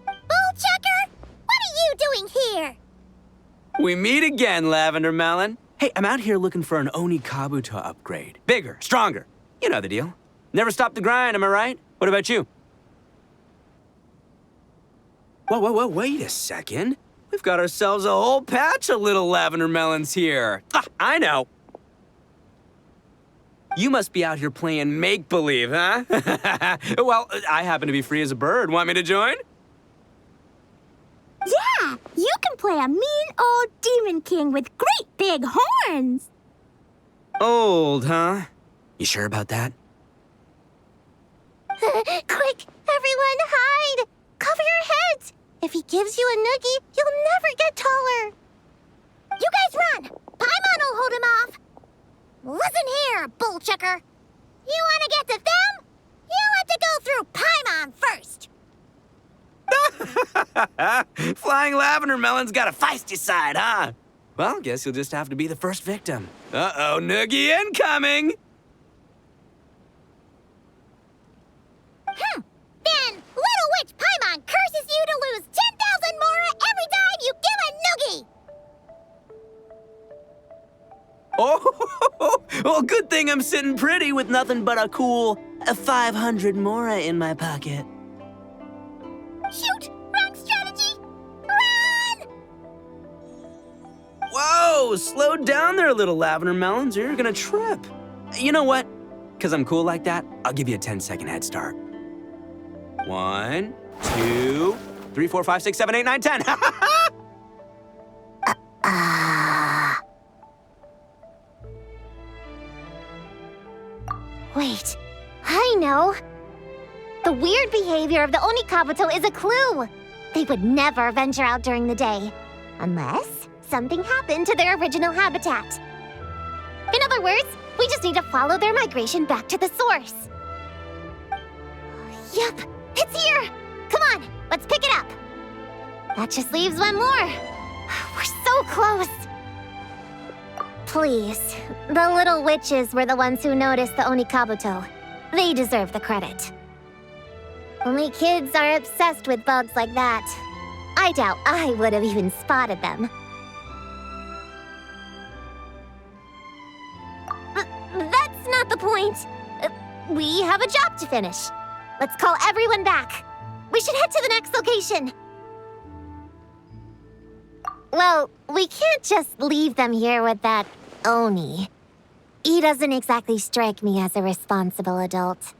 Bullchucker, what are you doing here? We meet again, Lavender Melon. Hey, I'm out here looking for an Onikabuto upgrade. Bigger, stronger. You know the deal. Never stop the grind, am I right? What about you? Whoa, wait a second. We've got ourselves a whole patch of little lavender melons here. Ah, I know. You must be out here playing make-believe, huh? Well, I happen to be free as a bird. Want me to join? Yeah, you can play a mean old demon king with great big horns. Old, huh? You sure about that? Quick, everyone hide! Cover your heads! If he gives you a noogie, you'll never get taller. You guys run! Paimon will hold him off. Listen here, Bullchucker. You want to get to them? You have to go through Paimon first. Flying lavender melon's got a feisty side, huh? Well, guess you'll just have to be the first victim. Uh-oh, noogie incoming! Then Little Witch Paimon curses you to lose 10,000 Mora every time you give a noogie. Oh, well, good thing I'm sitting pretty with nothing but a cool 500 Mora in my pocket. Shoot! Wrong strategy! Run! Whoa, slow down there, little lavender melons, or you're gonna trip. You know what? Because I'm cool like that, I'll give you a 10-second head start. 1, 2, 3, 4, 5, 6, 7, 8, 9, 10. Wait, I know. The weird behavior of the Onikabuto is a clue. They would never venture out during the day, unless something happened to their original habitat. In other words, we just need to follow their migration back to the source. Yep, it's here! Come on, let's pick it up. That just leaves one more. We're so close. Please, the little witches were the ones who noticed the Onikabuto. They deserve the credit. Only kids are obsessed with bugs like that. I doubt I would have even spotted them. That's not the point. We have a job to finish. Let's call everyone back. We should head to the next location. Well, we can't just leave them here with that Oni. He doesn't exactly strike me as a responsible adult.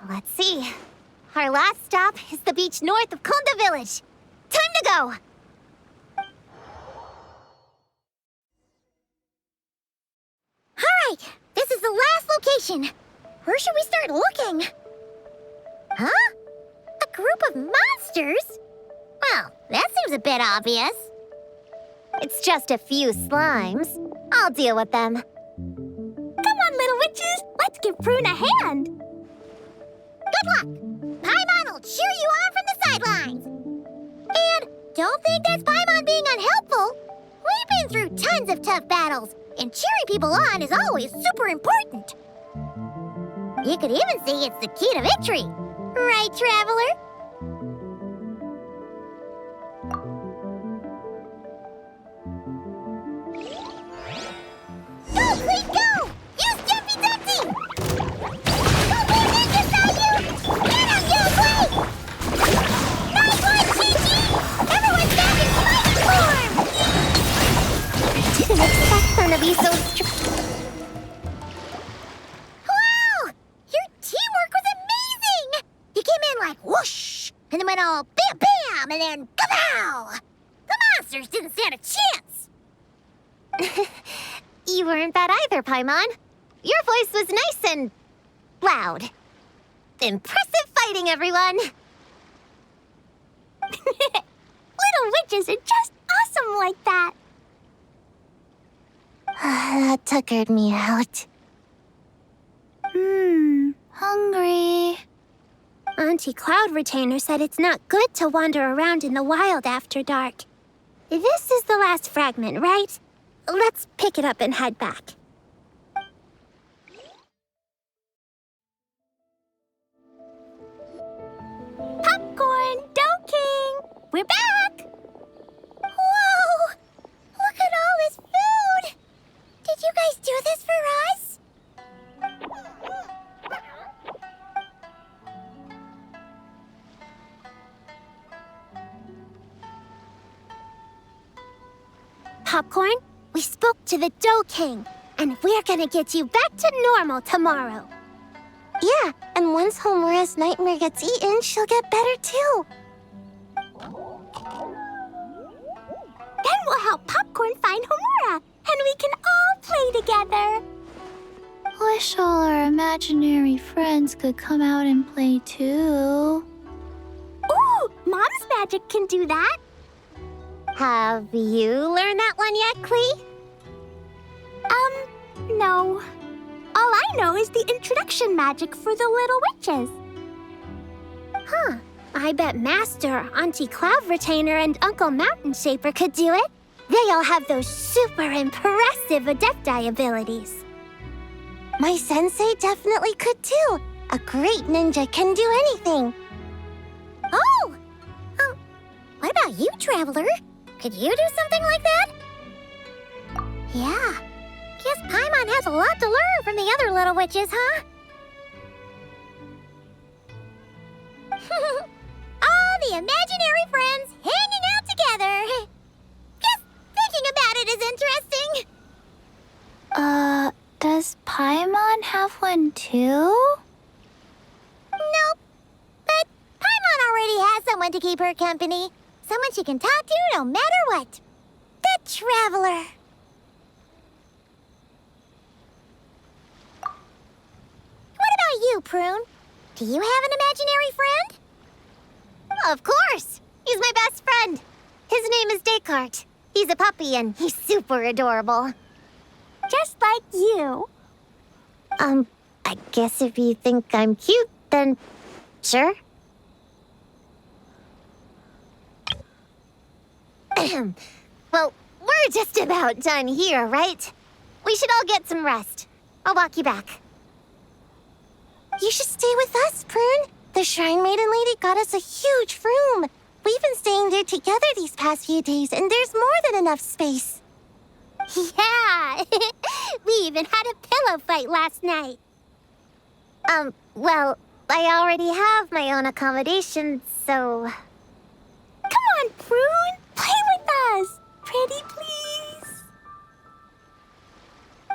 Let's see. Our last stop is the beach north of Konda Village. Time to go! Alright, this is the last location. Where should we start looking? Huh? A group of monsters? Well, that seems a bit obvious. It's just a few slimes. I'll deal with them. Come on, little witches. Let's give Prune a hand. Good luck. Paimon will cheer you on from the sidelines. And don't think that's Paimon being unhelpful. We've been through tons of tough battles, and cheering people on is always super important. You could even say it's the key to victory. Right, Traveler? and kapow! The monsters didn't stand a chance! You weren't bad either, Paimon. Your voice was nice and loud. Impressive fighting, everyone! Little witches are just awesome like that. That tuckered me out. Hungry. Auntie Cloud Retainer said it's not good to wander around in the wild after dark. This is the last fragment, right? Let's pick it up and head back. Popcorn, Dough King! We're back! Whoa! Look at all this food! Did you guys do this for us? Popcorn, we spoke to the Dough King, and we're gonna get you back to normal tomorrow. Yeah, and once Homura's nightmare gets eaten, she'll get better too. Then we'll help Popcorn find Homura, and we can all play together. Wish all our imaginary friends could come out and play too. Ooh, Mom's magic can do that. Have you learned that one yet, Klee? No. All I know is the introduction magic for the little witches. Huh. I bet Master, Auntie Cloud Retainer, and Uncle Mountain Shaper could do it. They all have those super impressive Adepti abilities. My sensei definitely could too. A great ninja can do anything. Oh! What about you, Traveler? Could you do something like that? Yeah. Guess Paimon has a lot to learn from the other little witches, huh? All the imaginary friends hanging out together. Just thinking about it is interesting. Does Paimon have one too? Nope. But Paimon already has someone to keep her company. Someone she can talk to no matter what. The Traveler. What about you, Prune? Do you have an imaginary friend? Of course! He's my best friend. His name is Descartes. He's a puppy and he's super adorable. Just like you. I guess if you think I'm cute, then sure. Well, we're just about done here, right? We should all get some rest. I'll walk you back. You should stay with us, Prune. The Shrine Maiden Lady got us a huge room. We've been staying there together these past few days, and there's more than enough space. Yeah. We even had a pillow fight last night. Well, I already have my own accommodation, so... Come on, Prune. Play with us. Pretty please.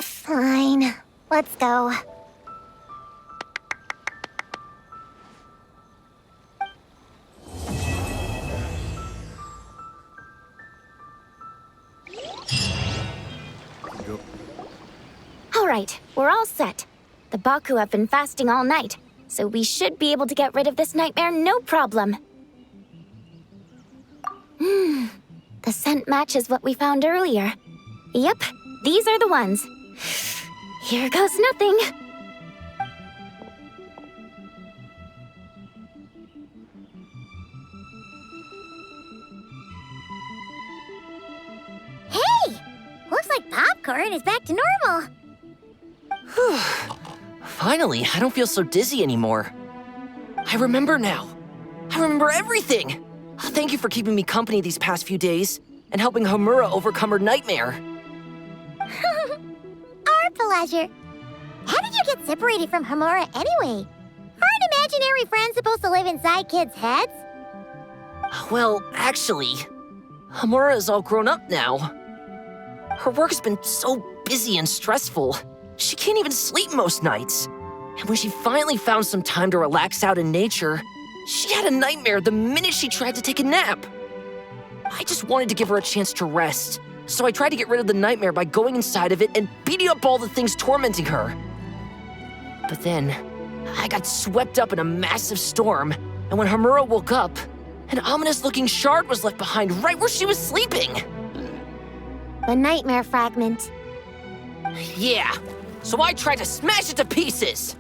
Fine. Let's go. All right, we're all set. The Baku have been fasting all night, so we should be able to get rid of this nightmare no problem. The scent matches what we found earlier. Yep, these are the ones. Here goes nothing. Hey! Looks like Popcorn is back to normal. Whew. Finally, I don't feel so dizzy anymore. I remember now. I remember everything. Thank you for keeping me company these past few days and helping Homura overcome her nightmare. Our pleasure. How did you get separated from Homura anyway? Aren't imaginary friends supposed to live inside kids' heads? Well, actually, Homura is all grown up now. Her work's been so busy and stressful. She can't even sleep most nights. And when she finally found some time to relax out in nature, she had a nightmare the minute she tried to take a nap. I just wanted to give her a chance to rest. So I tried to get rid of the nightmare by going inside of it and beating up all the things tormenting her. But then, I got swept up in a massive storm, and when Homura woke up, an ominous-looking shard was left behind right where she was sleeping. The Nightmare Fragment. Yeah, so I tried to smash it to pieces.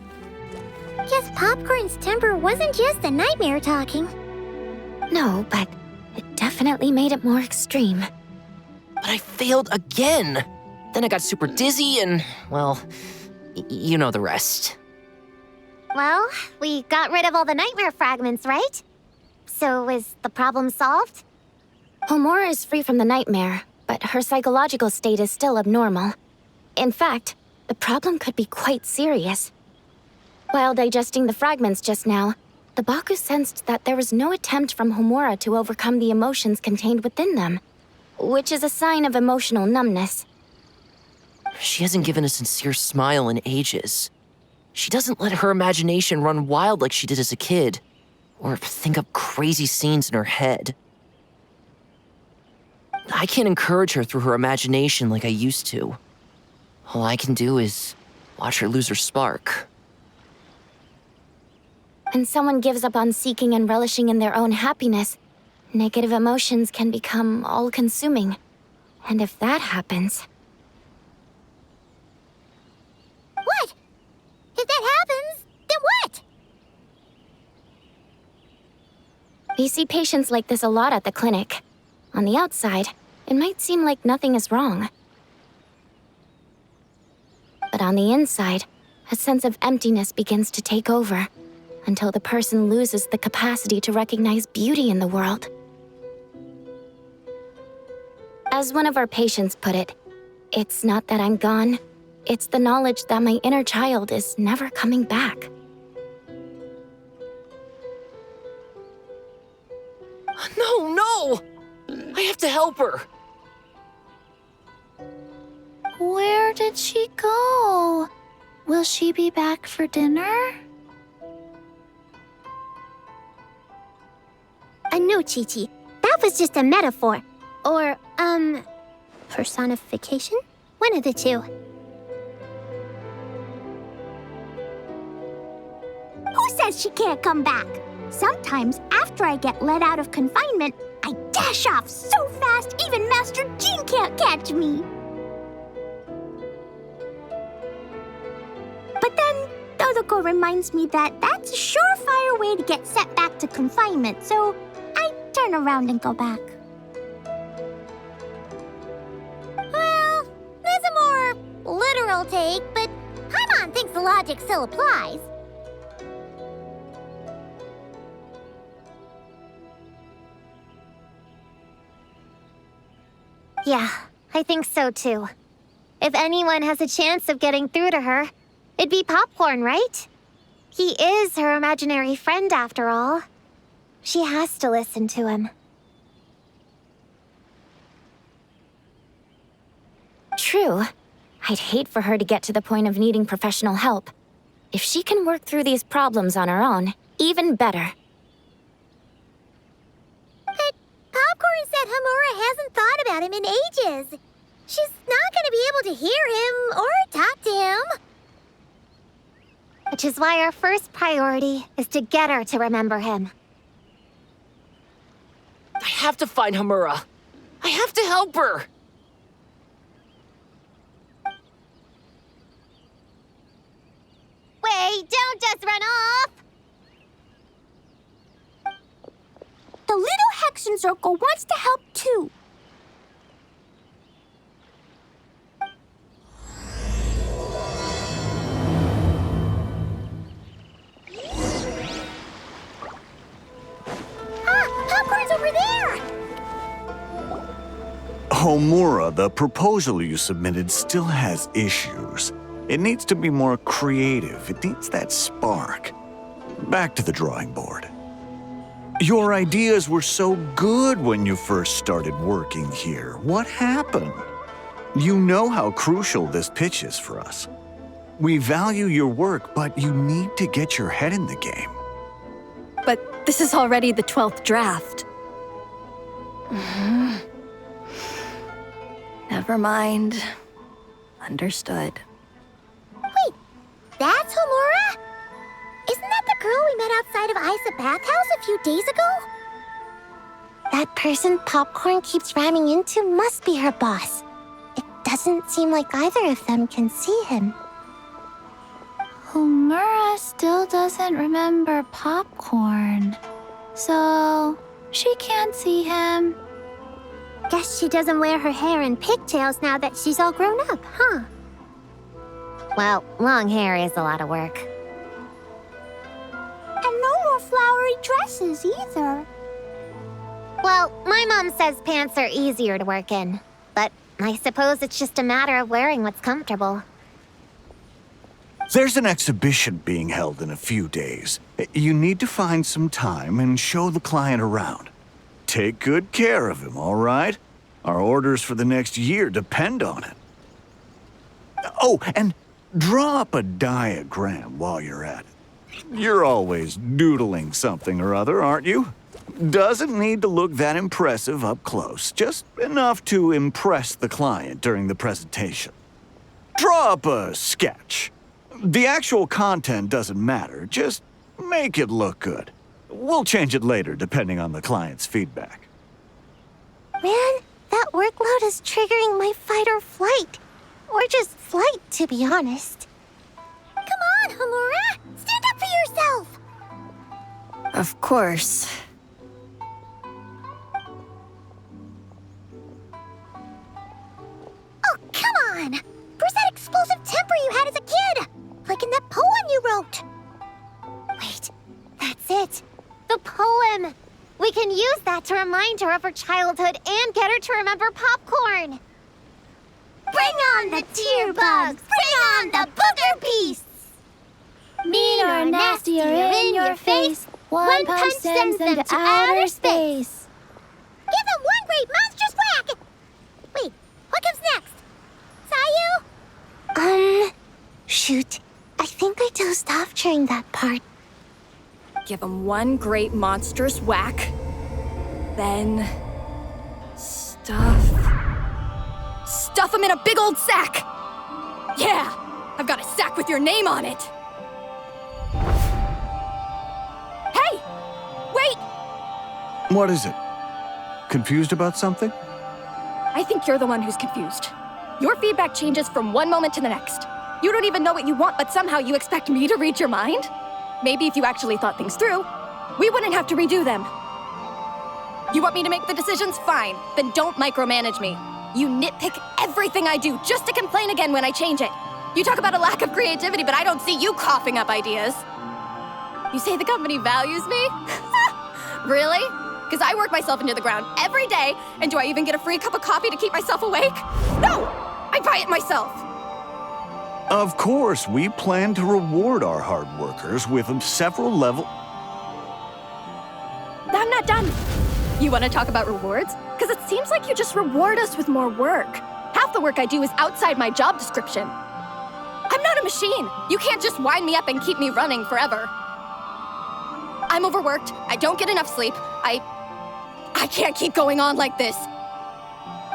Guess Popcorn's temper wasn't just the nightmare talking. No, but it definitely made it more extreme. But I failed again. Then I got super dizzy and, well, you know the rest. Well, we got rid of all the Nightmare Fragments, right? So is the problem solved? Homura is free from the nightmare, but her psychological state is still abnormal. In fact, the problem could be quite serious. While digesting the fragments just now, the Baku sensed that there was no attempt from Homura to overcome the emotions contained within them, which is a sign of emotional numbness. She hasn't given a sincere smile in ages. She doesn't let her imagination run wild like she did as a kid, or think up crazy scenes in her head. I can't encourage her through her imagination like I used to. All I can do is watch her lose her spark. When someone gives up on seeking and relishing in their own happiness, negative emotions can become all-consuming. And if that happens... What? If that happens, then what? We see patients like this a lot at the clinic. On the outside, it might seem like nothing is wrong. But on the inside, a sense of emptiness begins to take over, until the person loses the capacity to recognize beauty in the world. As one of our patients put it, it's not that I'm gone, it's the knowledge that my inner child is never coming back. No! I have to help her! Where did she go? Will she be back for dinner? No, Qiqi. That was just a metaphor. Or, personification? One of the two. Who says she can't come back? Sometimes, after I get let out of confinement, I dash off so fast even Master Jean can't catch me. But then, Dodoko reminds me that that's a surefire way to get sent back to confinement, so I turn around and go back. Well, that's a more literal take, but Paimon thinks the logic still applies. Yeah, I think so too. If anyone has a chance of getting through to her, it'd be Popcorn, right? He is her imaginary friend after all. She has to listen to him. True. I'd hate for her to get to the point of needing professional help. If she can work through these problems on her own, even better. But Popcorn said Homura hasn't thought about him in ages. She's not gonna be able to hear him or talk to him. Which is why our first priority is to get her to remember him. I have to find Homura. I have to help her. Wait, don't just run off! The Little Hexenzirkel wants to help too. Popcorn's over there! Homura, the proposal you submitted still has issues. It needs to be more creative. It needs that spark. Back to the drawing board. Your ideas were so good when you first started working here. What happened? You know how crucial this pitch is for us. We value your work, but you need to get your head in the game. But this is already the 12th draft. Never mind. Understood. Wait, that's Homura? Isn't that the girl we met outside of Isa Bathhouse a few days ago? That person Popcorn keeps ramming into must be her boss. It doesn't seem like either of them can see him. Homura still doesn't remember Popcorn, so she can't see him. Guess she doesn't wear her hair in pigtails now that she's all grown up, huh? Well, long hair is a lot of work. And no more flowery dresses either. Well, my mom says pants are easier to work in, but I suppose it's just a matter of wearing what's comfortable. There's an exhibition being held in a few days. You need to find some time and show the client around. Take good care of him, all right? Our orders for the next year depend on it. Oh, and draw up a diagram while you're at it. You're always doodling something or other, aren't you? Doesn't need to look that impressive up close, just enough to impress the client during the presentation. Draw up a sketch. The actual content doesn't matter, just make it look good. We'll change it later depending on the client's feedback. Man, that workload is triggering my fight or flight. Or just flight, to be honest. Come on, Homura! Stand up for yourself! Of course. Oh, come on! Where's that explosive temper you had as a kid? Like in that poem you wrote. Wait, that's it. The poem! We can use that to remind her of her childhood and get her to remember Popcorn. Bring on the tear bugs! Bring on the booger beasts! Mean or nasty or in your face, one punch sends them to outer space. Give them one great monstrous whack! Wait, what comes next? Sayu? Shoot. I think I dozed off during that part. Give him one great monstrous whack. Then... stuff him in a big old sack! Yeah! I've got a sack with your name on it! Hey! Wait! What is it? Confused about something? I think you're the one who's confused. Your feedback changes from one moment to the next. You don't even know what you want, but somehow you expect me to read your mind? Maybe if you actually thought things through, we wouldn't have to redo them. You want me to make the decisions? Fine. Then don't micromanage me. You nitpick everything I do just to complain again when I change it. You talk about a lack of creativity, but I don't see you coughing up ideas. You say the company values me? Really? Because I work myself into the ground every day, and do I even get a free cup of coffee to keep myself awake? No! I buy it myself! Of course, we plan to reward our hard workers with several level... I'm not done. You want to talk about rewards? Because it seems like you just reward us with more work. Half the work I do is outside my job description. I'm not a machine. You can't just wind me up and keep me running forever. I'm overworked. I don't get enough sleep. I can't keep going on like this.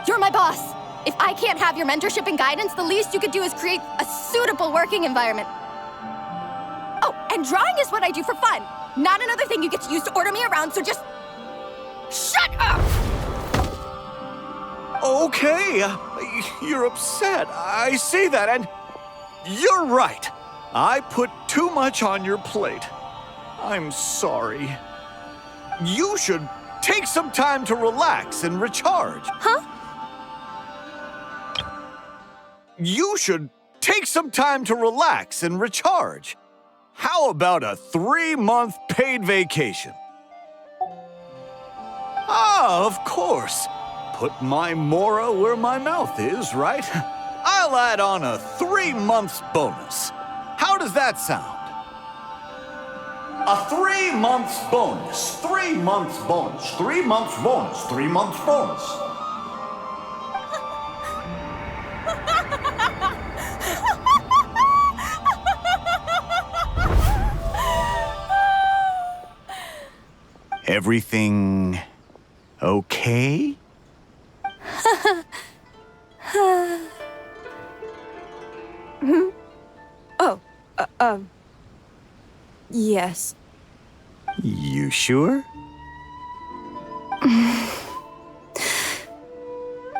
You're my boss. If I can't have your mentorship and guidance, the least you could do is create a suitable working environment. Oh, and drawing is what I do for fun. Not another thing you get to use to order me around, so just... shut up! Okay, you're upset. I see that, and you're right. I put too much on your plate. I'm sorry. You should take some time to relax and recharge. Huh? You should take some time to relax and recharge. How about a 3-month paid vacation? Ah, of course. Put my mora where my mouth is, right? I'll add on a 3 months bonus. How does that sound? A 3 months bonus, 3 months bonus, 3 months bonus, 3 months bonus. Everything Okay? Yes. You sure?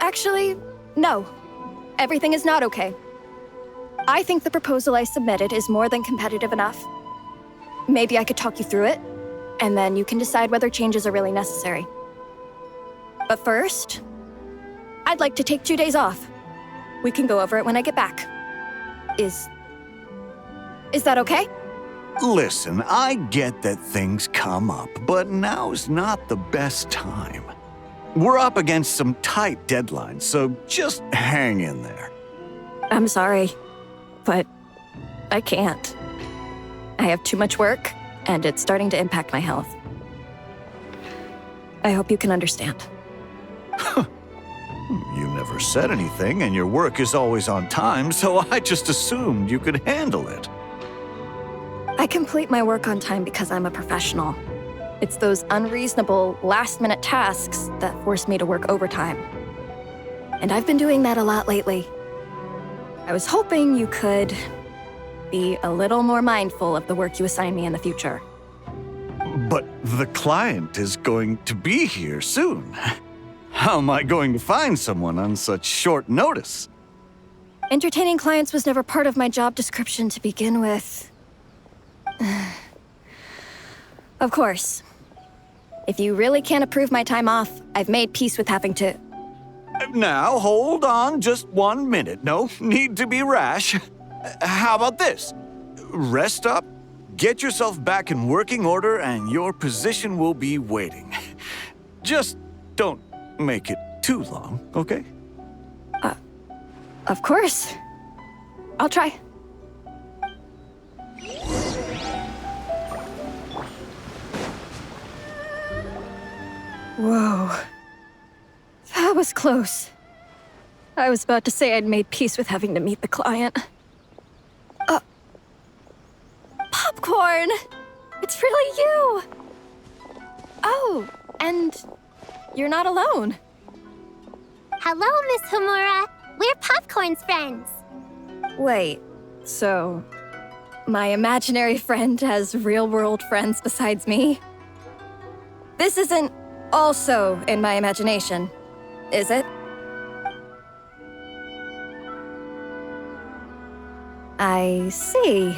Actually, no. Everything is not okay. I think the proposal I submitted is more than competitive enough. Maybe I could talk you through it, and then you can decide whether changes are really necessary. But first, I'd like to take 2 days off. We can go over it when I get back. Is that okay? Listen, I get that things come up, but now's not the best time. We're up against some tight deadlines, so just hang in there. I'm sorry, but I can't. I have too much work, and it's starting to impact my health. I hope you can understand. You never said anything, and your work is always on time, so I just assumed you could handle it. I complete my work on time because I'm a professional. It's those unreasonable, last-minute tasks that force me to work overtime. And I've been doing that a lot lately. I was hoping you could be a little more mindful of the work you assign me in the future. But the client is going to be here soon. How am I going to find someone on such short notice? Entertaining clients was never part of my job description to begin with. Of course. If you really can't approve my time off, I've made peace with having to... Now, hold on just 1 minute. No need to be rash. How about this? Rest up, get yourself back in working order, and your position will be waiting. Just don't make it too long, okay? Of course. I'll try. Whoa. That was close. I was about to say I'd made peace with having to meet the client. Popcorn! It's really you! Oh, and you're not alone. Hello, Miss Homura. We're Popcorn's friends. Wait, so my imaginary friend has real-world friends besides me? This isn't also in my imagination, is it? I see.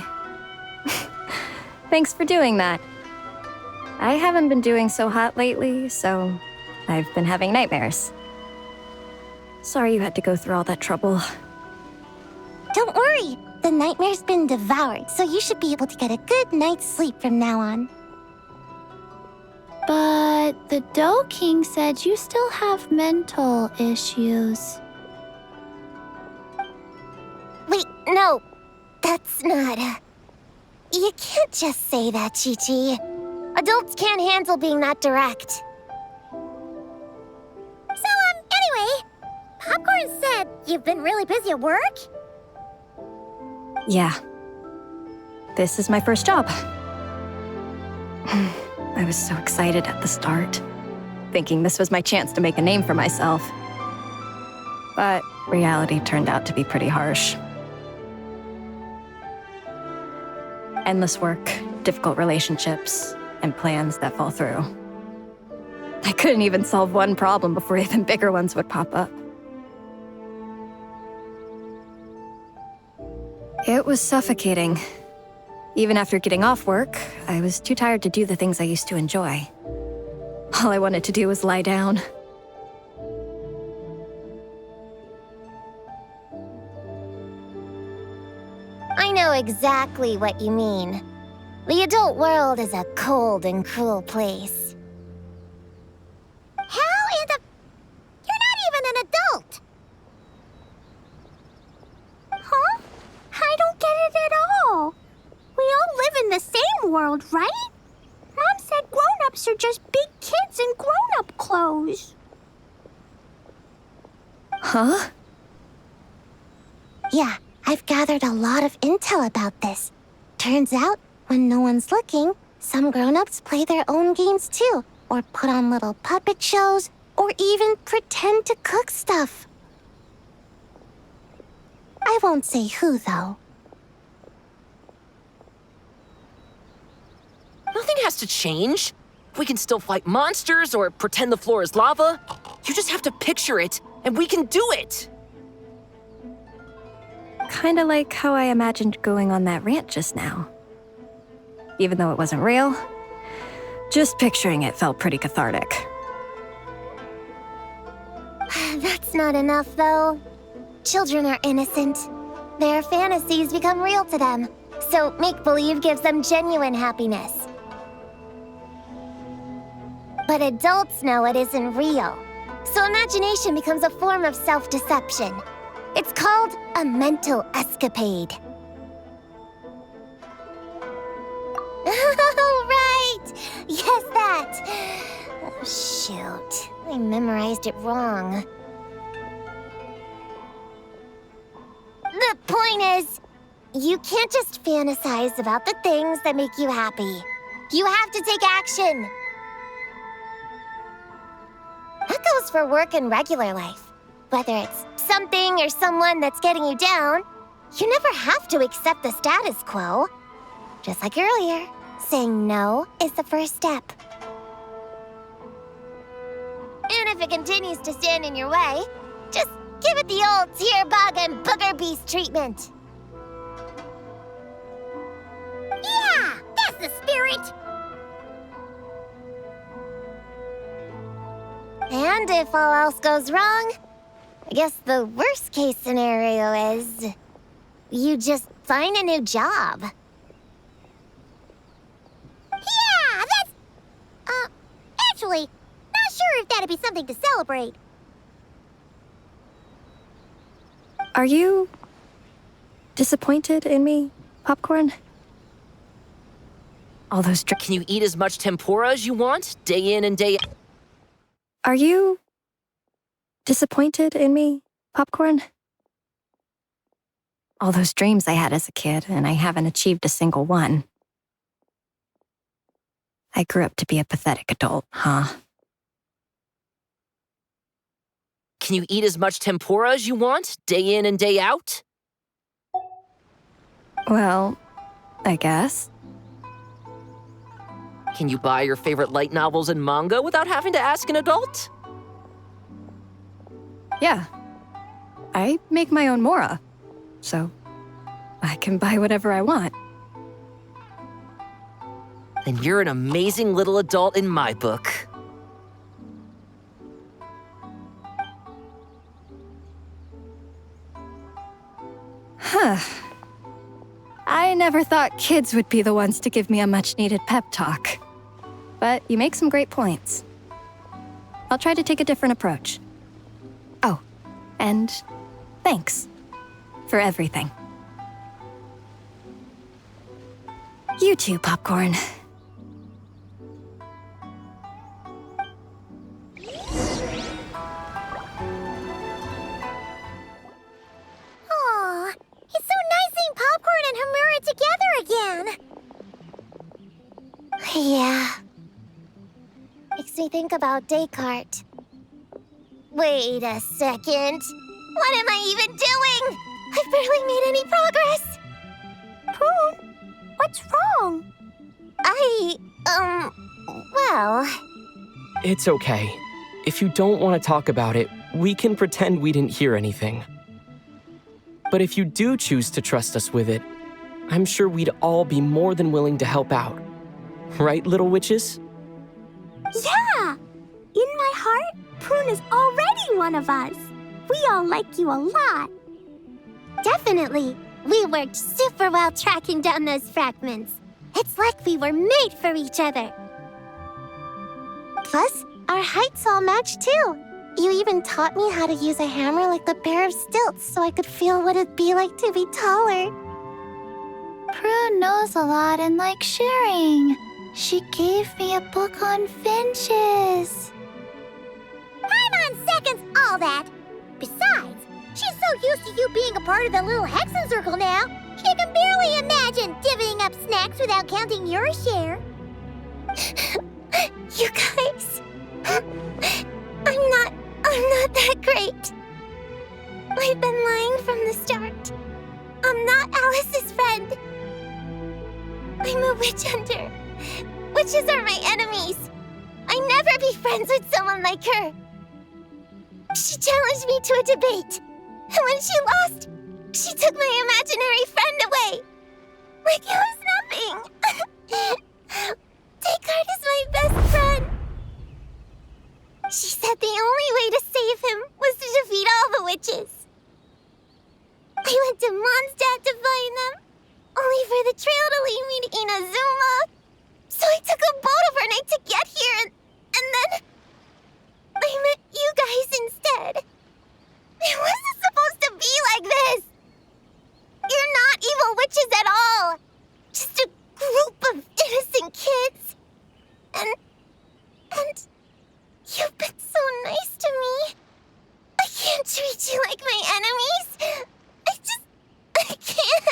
Thanks for doing that. I haven't been doing so hot lately, so I've been having nightmares. Sorry you had to go through all that trouble. Don't worry. The nightmare's been devoured, so you should be able to get a good night's sleep from now on. But the Doe King said you still have mental issues. Wait, no. That's not... You can't just say that, Qiqi. Adults can't handle being that direct. So, anyway, Popcorn said you've been really busy at work? Yeah. This is my first job. I was so excited at the start, thinking this was my chance to make a name for myself. But reality turned out to be pretty harsh. Endless work, difficult relationships, and plans that fall through. I couldn't even solve one problem before even bigger ones would pop up. It was suffocating. Even after getting off work, I was too tired to do the things I used to enjoy. All I wanted to do was lie down. I know exactly what you mean. The adult world is a cold and cruel place. How in the... You're not even an adult! Huh? I don't get it at all. We all live in the same world, right? Mom said grown-ups are just big kids in grown-up clothes. Huh? Yeah, I've gathered a lot of intel about this. Turns out, when no one's looking, some grown-ups play their own games too, or put on little puppet shows, or even pretend to cook stuff. I won't say who, though. Nothing has to change. We can still fight monsters or pretend the floor is lava. You just have to picture it, and we can do it! Kinda like how I imagined going on that rant just now. Even though it wasn't real, just picturing it felt pretty cathartic. That's not enough, though. Children are innocent. Their fantasies become real to them, so make-believe gives them genuine happiness. But adults know it isn't real, so imagination becomes a form of self-deception. It's called a mental escapade. Oh, right! Yes, that! Oh, shoot. I memorized it wrong. The point is, you can't just fantasize about the things that make you happy. You have to take action. That goes for work and regular life. Whether it's something or someone that's getting you down, you never have to accept the status quo. Just like earlier, saying no is the first step. And if it continues to stand in your way, just give it the old tear bug and booger beast treatment. Yeah, that's the spirit! And if all else goes wrong, I guess the worst case scenario is you just find a new job. Yeah, that's... actually, not sure if that'd be something to celebrate. Are you disappointed in me, Popcorn? All those Can you eat as much tempura as you want, day in and day out? Are you disappointed in me, Popcorn? All those dreams I had as a kid, and I haven't achieved a single one. I grew up to be a pathetic adult, huh? Can you eat as much tempura as you want, day in and day out? Well, I guess. Can you buy your favorite light novels and manga without having to ask an adult? Yeah. I make my own mora, so I can buy whatever I want. Then you're an amazing little adult in my book. Huh. I never thought kids would be the ones to give me a much-needed pep talk. But you make some great points. I'll try to take a different approach. Oh, and thanks for everything. You too, Popcorn. Aw, it's so nice seeing Popcorn and Homura together again. Yeah. Makes me think about Descartes. Wait a second. What am I even doing? I've barely made any progress. Prune, what's wrong? Well... It's okay. If you don't want to talk about it, we can pretend we didn't hear anything. But if you do choose to trust us with it, I'm sure we'd all be more than willing to help out. Right, little witches? Yeah! In my heart, Prune is already one of us. We all like you a lot. Definitely. We worked super well tracking down those fragments. It's like we were made for each other. Plus, our heights all match too. You even taught me how to use a hammer like the pair of stilts so I could feel what it'd be like to be taller. Prune knows a lot and likes sharing. She gave me a book on finches. Time on seconds, all that. Besides, she's so used to you being a part of the Little Hexenzirkel now, she can barely imagine divvying up snacks without counting your share. You guys... I'm not that great. I've been lying from the start. I'm not Alice's friend. I'm a witch hunter. Witches are my enemies. I never be friends with someone like her. She challenged me to a debate, and when she lost, she took my imaginary friend away. Like it was nothing. Descartes is my best friend. She said the only way to save him was to defeat all the witches. I went to Mondstadt to find them, only for the trail to lead me to Inazuma. So I took a boat overnight to get here, and then I met you guys instead. It wasn't supposed to be like this. You're not evil witches at all. Just a group of innocent kids. And you've been so nice to me. I can't treat you like my enemies. I can't.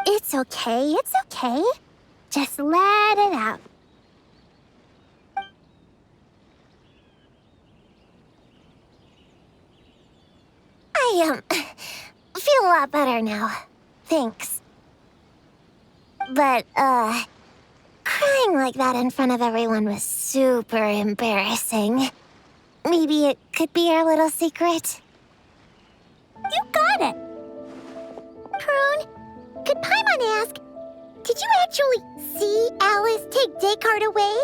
It's okay, it's okay. Just let it out. I feel a lot better now. Thanks. But, crying like that in front of everyone was super embarrassing. Maybe it could be our little secret. You got it. Prune, could Paimon ask, did you actually see Alice take Descartes away?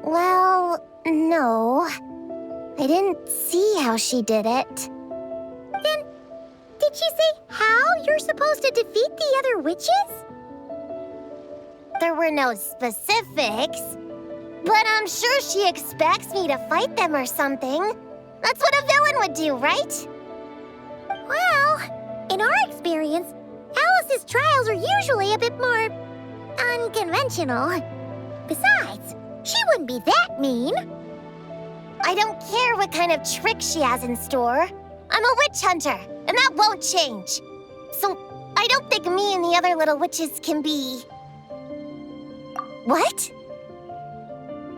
Well, no. I didn't see how she did it. Then, did she say how you're supposed to defeat the other witches? There were no specifics, but I'm sure she expects me to fight them or something. That's what a villain would do, right? Well, in our experience, Alice's trials are usually a bit more unconventional. Besides, she wouldn't be that mean. I don't care what kind of trick she has in store. I'm a witch hunter, and that won't change. So I don't think me and the other little witches can be... What?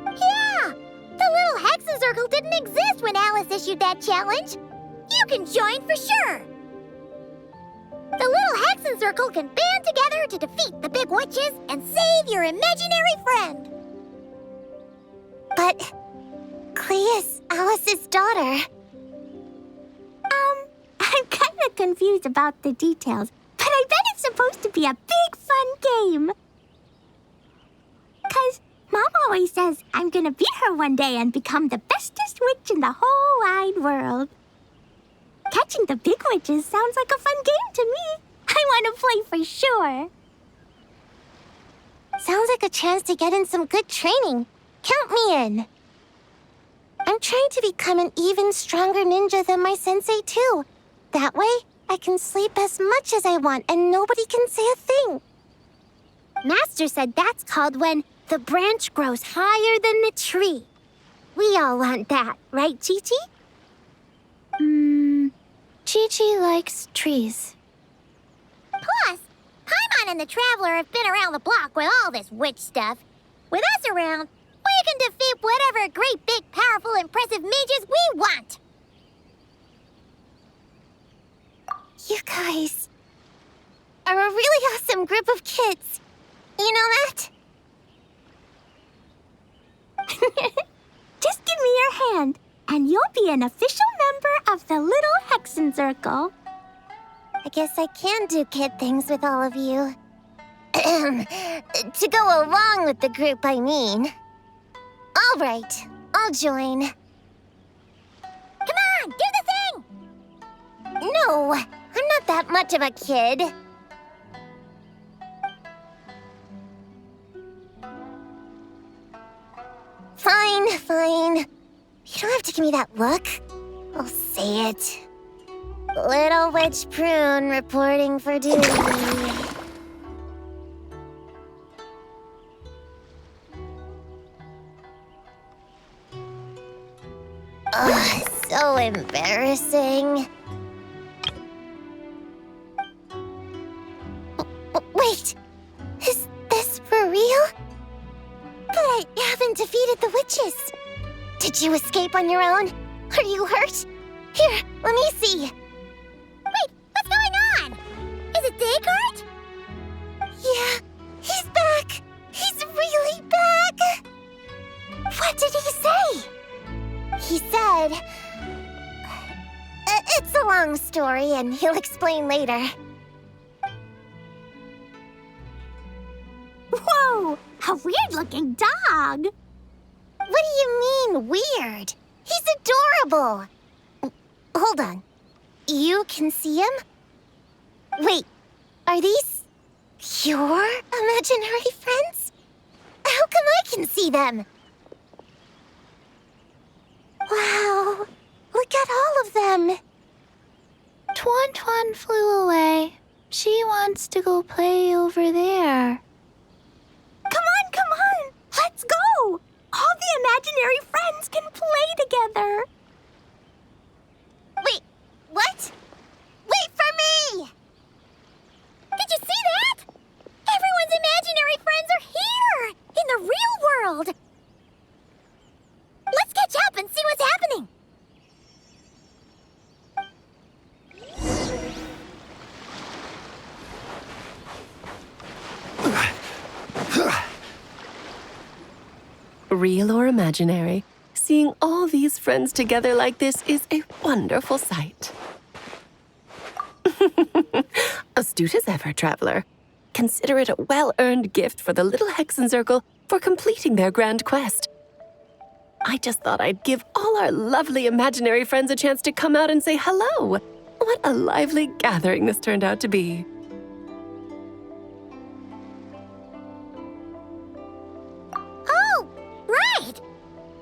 Yeah! The Little Hexenzirkel didn't exist when Alice issued that challenge. You can join for sure. The Little Hexenzirkel can band together to defeat the big witches and save your imaginary friend. But Klee is Alice's daughter. I'm kind of confused about the details, but I bet it's supposed to be a big fun game. 'Cause Mom always says I'm gonna beat her one day and become the bestest witch in the whole wide world. Catching the big witches sounds like a fun game to me. I want to play for sure. Sounds like a chance to get in some good training. Count me in. I'm trying to become an even stronger ninja than my sensei, too. That way, I can sleep as much as I want and nobody can say a thing. Master said that's called when the branch grows higher than the tree. We all want that, right, Qiqi? Qiqi likes trees. Plus, Paimon and the Traveler have been around the block with all this witch stuff. With us around, we can defeat whatever great, big, powerful, impressive mages we want. You guys are a really awesome group of kids. You know that? Just give me your hand, and you'll be an official member of the Little Hexenzirkel. I guess I can do kid things with all of you. To go along with the group, I mean. All right, I'll join. Come on, do the thing! No, I'm not that much of a kid. Fine. You don't have to give me that look. I'll say it. Little Witch Prune reporting for duty. Ugh, so embarrassing. Wait! but haven't defeated the witches. Did you escape on your own? Are you hurt? Here, let me see. Wait, what's going on? Is it Descartes? Yeah, he's back. He's really back. What did he say? He said... it's a long story, and he'll explain later. Whoa! A weird-looking dog! What do you mean, weird? He's adorable! Hold on. You can see him? Wait, are these your imaginary friends? How come I can see them? Wow, look at all of them. Tuan flew away. She wants to go play over there. Come on! Let's go! All the imaginary friends can play together. Wait, what? Wait for me! Did you see that? Everyone's imaginary friends are here! In the real world! Let's catch up and see what's happening! Real or imaginary, seeing all these friends together like this is a wonderful sight. Astute as ever, traveler. Consider it a well-earned gift for the Little Hexenzirkel for completing their grand quest. I just thought I'd give all our lovely imaginary friends a chance to come out and say hello. What a lively gathering this turned out to be. Oh, right!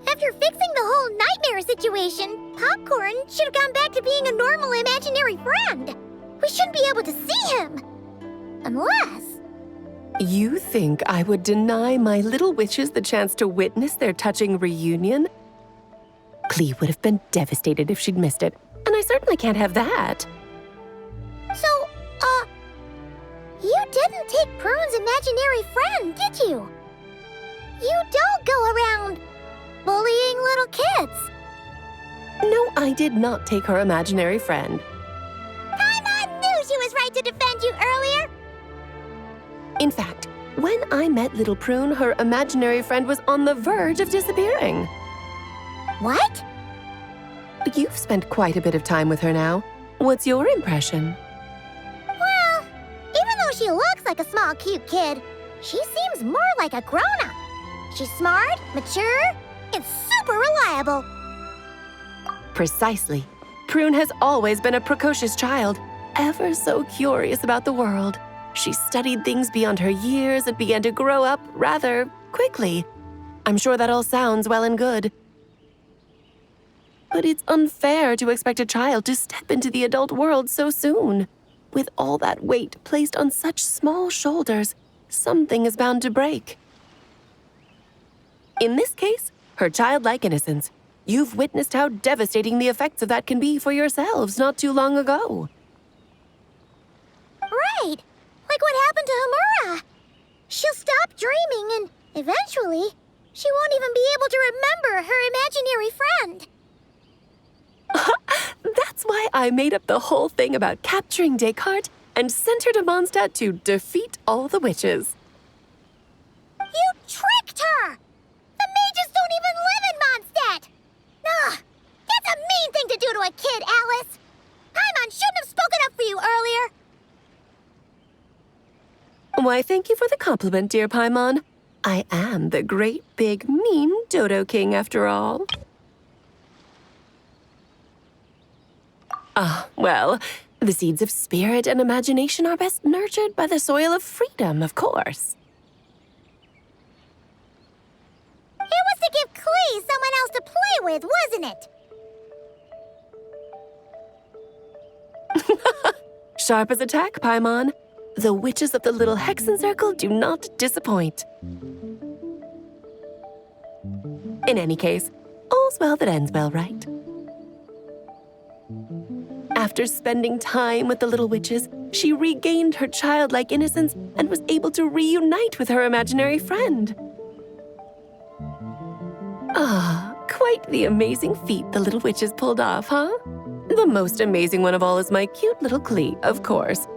After fixing the whole nightmare situation, Popcorn should have gone back to being a normal imaginary friend. We shouldn't be able to see him. Unless... You think I would deny my little witches the chance to witness their touching reunion? Klee would have been devastated if she'd missed it, and I certainly can't have that. So, you didn't take Prune's imaginary friend, did you? You don't go around bullying little kids. No, I did not take her imaginary friend. Paimon knew she was right to defend you earlier. In fact, when I met little Prune, her imaginary friend was on the verge of disappearing. What? You've spent quite a bit of time with her now. What's your impression? Well, even though she looks like a small, cute kid, she seems more like a grown-up. She's smart, mature, and super reliable. Precisely. Prune has always been a precocious child, ever so curious about the world. She studied things beyond her years and began to grow up rather quickly. I'm sure that all sounds well and good. But it's unfair to expect a child to step into the adult world so soon. With all that weight placed on such small shoulders, something is bound to break. In this case, her childlike innocence. You've witnessed how devastating the effects of that can be for yourselves not too long ago. Right. Like what happened to Homura. She'll stop dreaming and eventually she won't even be able to remember her imaginary friend. That's why I made up the whole thing about capturing Descartes and sent her to Mondstadt to defeat all the witches. You tricked her! The mages don't even live in Mondstadt! Ugh, that's a mean thing to do to a kid, Alice! Paimon shouldn't have spoken up for you earlier! Why, thank you for the compliment, dear Paimon. I am the great, big, mean Dodo King, after all. Well, the seeds of spirit and imagination are best nurtured by the soil of freedom, of course. It was to give Klee someone else to play with, wasn't it? Sharp as a tack, Paimon. The witches of the Little Hexenzirkel do not disappoint. In any case, all's well that ends well, right? After spending time with the little witches, she regained her childlike innocence and was able to reunite with her imaginary friend. Quite the amazing feat the little witches pulled off, huh? The most amazing one of all is my cute little Klee, of course.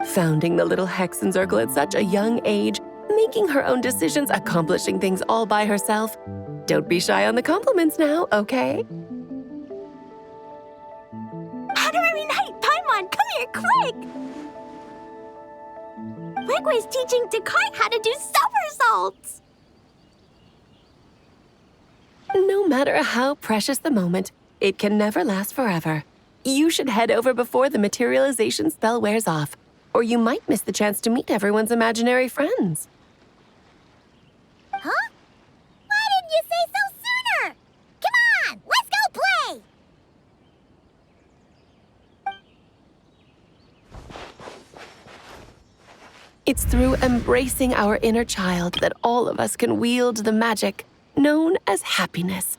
Founding the Little Hexenzirkel at such a young age, making her own decisions, accomplishing things all by herself. Don't be shy on the compliments now, okay? Honorary Knight, Paimon, come here, quick! Wigway's teaching Descartes how to do somersaults! No matter how precious the moment, it can never last forever. You should head over before the materialization spell wears off, or you might miss the chance to meet everyone's imaginary friends. Huh? Why didn't you say so sooner? Come on, let's go play! It's through embracing our inner child that all of us can wield the magic known as happiness.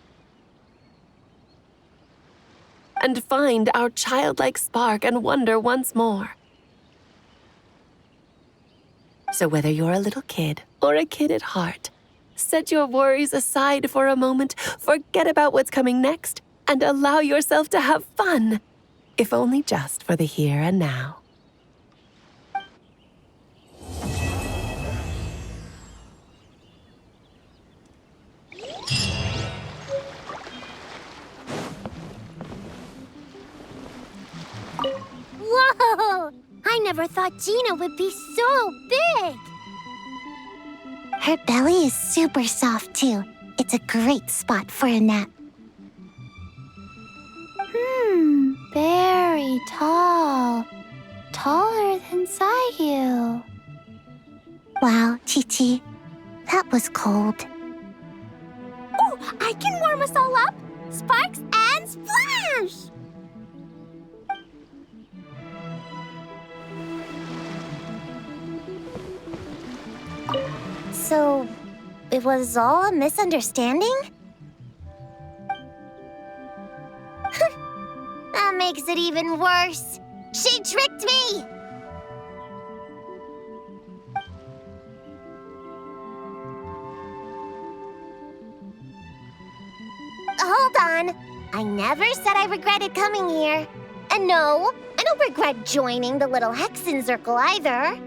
And find our childlike spark and wonder once more. So whether you're a little kid or a kid at heart, set your worries aside for a moment, forget about what's coming next, and allow yourself to have fun, if only just for the here and now. Whoa! I never thought Gina would be so big! Her belly is super soft, too. It's a great spot for a nap. Very tall. Taller than Sayu. Wow, Qiqi, that was cold. Oh, I can warm us all up! Sparks and splash! So, it was all a misunderstanding? That makes it even worse. She tricked me! Hold on. I never said I regretted coming here. And no, I don't regret joining the Little Hexenzirkel either.